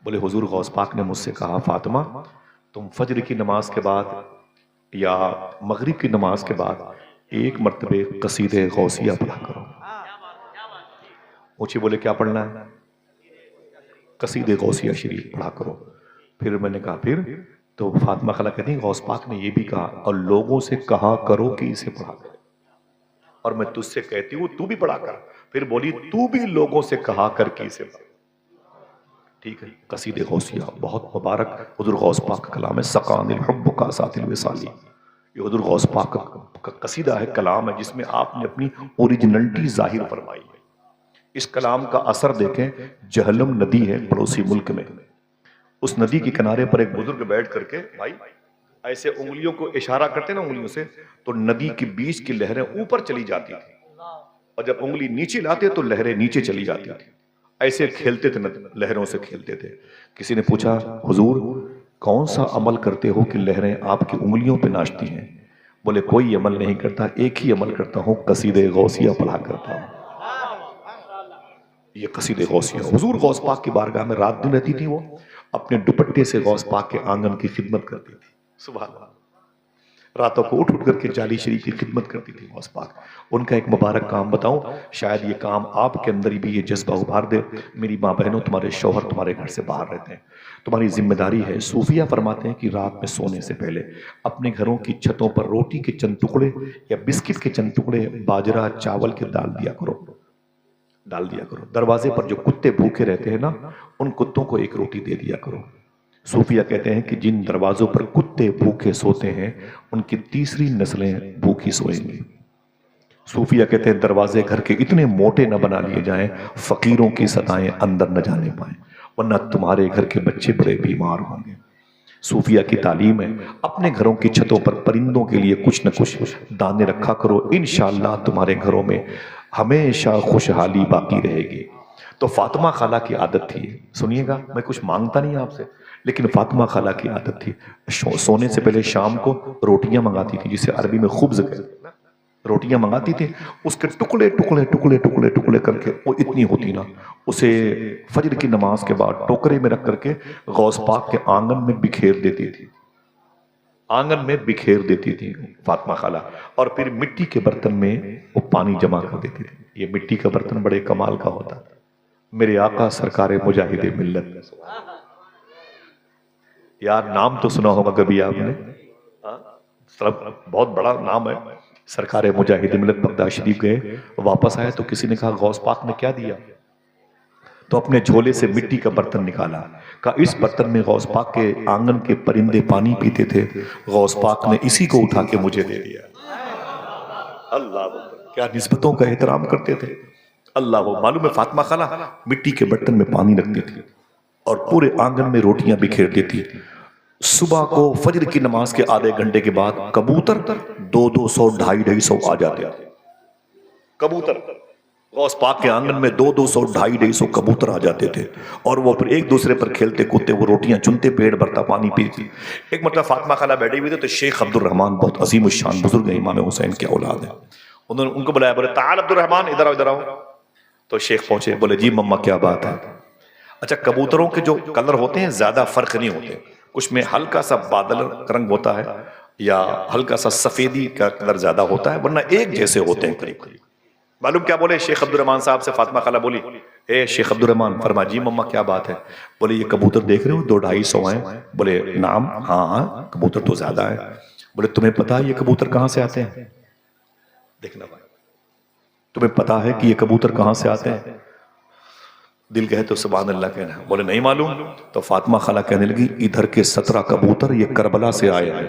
बोले हुजूर गौस पाक ने मुझसे कहा फातिमा तुम फजर की नमाज के बाद या मगरिब की नमाज के बाद एक मर्तबे कसीदे गौसिया पढ़ा करो। मुझे बोले क्या पढ़ना है? कसीदे गौसिया शरीफ पढ़ा करो। फिर मैंने कहा फिर? तो फातिमा खाला कहती गौस पाक ने यह भी कहा और लोगों से कहा करो कि इसे पढ़ा करो, और मैं तुझसे कहती हूं तू भी पढ़ा कर। फिर बोली तू भी लोगों से कहा कर कि इसे पढ़ा। ठीक है, कसीदे गौसिया बहुत मुबारक हुजूर गौस पाक का कलाम है। सकानिल हुब्ब का सातिल विसाली, ये हुजूर गौस पाक का कसीदा है, कलाम है, जिसमें आपने अपनी ओरिजिनलिटी जाहिर फरमाई है। इस कलाम का असर देखें। जहलम नदी है पड़ोसी मुल्क में, उस नदी के किनारे पर एक बुजुर्ग बैठ करके भाई ऐसे उंगलियों को इशारा करते ना उंगलियों से, तो नदी के बीच की लहरें ऊपर चली जाती थी, और जब उंगली नीचे लाते तो लहरें नीचे चली जाती थी। ऐसे खेलते थे, लहरों से खेलते थे। किसी ने पूछा हुजूर कौन सा अमल करते हो कि लहरें आपकी उंगलियों पे नाचती हैं? बोले कोई अमल नहीं करता, एक ही अमल करता हूं, कसीदे गौसिया पढ़ा करता हूं। ये कसीदे गौसिया, हुजूर गौस पाक की बारगाह में रात दिन रहती थी। वो अपने दुपट्टे से गौस पाक के आंगन की खिदमत करती थी। सुभान अल्लाह, रातों को उठ उठ करके जाली शरीफ की खिदमत करती थी गौस पाक। उनका एक मुबारक काम बताऊं, शायद ये काम आपके अंदर भी ये जज्बा उभार दे। मेरी माँ बहनों, तुम्हारे शौहर तुम्हारे घर से बाहर रहते हैं, तुम्हारी जिम्मेदारी है। सूफिया फरमाते हैं कि रात में सोने से पहले अपने घरों की छतों पर रोटी के चंद टुकड़े या बिस्किट के चंद टुकड़े बाजरा चावल के डाल दिया करो। दरवाजे पर जो कुत्ते भूखे रहते हैं ना, उन कुत्तों को एक रोटी दे दिया करो। सूफिया कहते हैं कि जिन दरवाजों पर कुत्ते भूखे सोते हैं उनकी तीसरी नस्लें भूखी सोएंगी। सूफिया कहते हैं दरवाजे घर के इतने मोटे न बना लिए जाएं फकीरों की सताएं अंदर न जाने पाए, वरना तुम्हारे घर के बच्चे बड़े बीमार होंगे। सूफिया की तालीम है अपने घरों की छतों पर परिंदों के लिए कुछ न कुछ दाने रखा करो, इंशाअल्लाह तुम्हारे घरों में हमेशा खुशहाली बाकी रहेगी। तो फातिमा खाला की आदत थी, सुनिएगा मैं कुछ मांगता नहीं आपसे, लेकिन फातिमा खाला की आदत थी सोने से पहले शाम को रोटियां मंगाती थी, जिसे अरबी में खुब्ज़ कहते हैं। रोटियां मंगाती थी, उसके टुकड़े टुकड़े टुकड़े टुकड़े टुकड़े करके, वो इतनी होती ना, उसे फजर की नमाज के बाद टोकरे में रख करके गौस पाक के आंगन में बिखेर देती थी फातिमा खाला। और फिर मिट्टी के बर्तन में वो पानी जमा कर देती थी। ये मिट्टी का बर्तन बड़े कमाल का होता था। मेरे आका सरकारे मुजाहिदे मिल्लत, यार नाम तो सुना होगा कभी आपने, बहुत बड़ा नाम है। सरकार मुजाहिद मिलत बगदाद शरीफ गए, वापस आए तो किसी ने कहा गौस पाक ने क्या दिया? तो अपने झोले से मिट्टी का बर्तन निकाला, कहा इस बर्तन में गौस पाक के आंगन के परिंदे पानी पीते थे, गौस पाक ने इसी को उठा के मुझे दे दिया। अल्लाह, क्या निस्बतों का एहतराम करते थे। अल्लाह, मालूम है फातिमा खाला मिट्टी के बर्तन में पानी रखती थी और पूरे आंगन में रोटियां बिखेर देती। सुबह को फजर की नमाज के आधे घंटे के बाद कबूतर 200 250 आ जाते थे। कबूतर गौस पाक के आंगन में 200 250 कबूतर आ जाते थे और वो फिर एक दूसरे पर खेलते कूदते, वो रोटियां चुनते, पेट भरता पानी पीती। एक मतलब फातिमा खाला बैठी हुई थी तो शेख अब्दुल रहमान बहुत अजीम शान बुजुर्ग है, इमाम हुसैन के औलाद है, उन्होंने उनको बुलाया, बोले ताल अब्दुल रहमान इधर आओ इधर आओ। तो शेख पहुंचे, बोले जी मम्मा क्या बात है? अच्छा, कबूतरों के जो कलर होते हैं ज्यादा फर्क नहीं होते, कुछ में हल्का सा बादल रंग होता है या हल्का सा सफेदी का कलर ज्यादा होता है, वरना एक जैसे होते हैं करीब करीब। मालूम क्या बोले शेख अब्दुल रहमान साहब से? फातिमा खाला बोली, ए शेख अब्दुल रहमान, फरमा जी मम्मा क्या बात है? बोले ये कबूतर देख रहे हो 200 250 हैं। बोले नाम, हाँ कबूतर तो ज्यादा है। बोले तुम्हें पता है ये कबूतर कहां से आते हैं? देखना भाई, तुम्हें पता है कि ये कबूतर कहां से आते हैं? दिल कहे तो सुभान अल्लाह कहना। बोले नहीं मालूम। तो फातिमा खाला कहने लगी, इधर के 17 कबूतर ये करबला से आए हैं,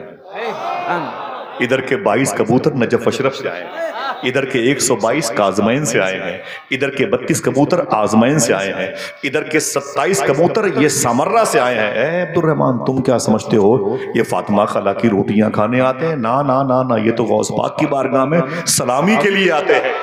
इधर के 22 कबूतर नजफ अशरफ से आए हैं, इधर के 122 काजमैन से आए हैं, इधर के 32 कबूतर आजमैन से आए हैं, इधर के 27 कबूतर ये समर्रा से आए हैं। ए अब्दुल रहमान, तुम क्या समझते हो ये फातिमा खाला की रोटियां खाने आते हैं? ना ना ना ना, ये तो गौस पाक की बारगाह में सलामी के लिए आते हैं।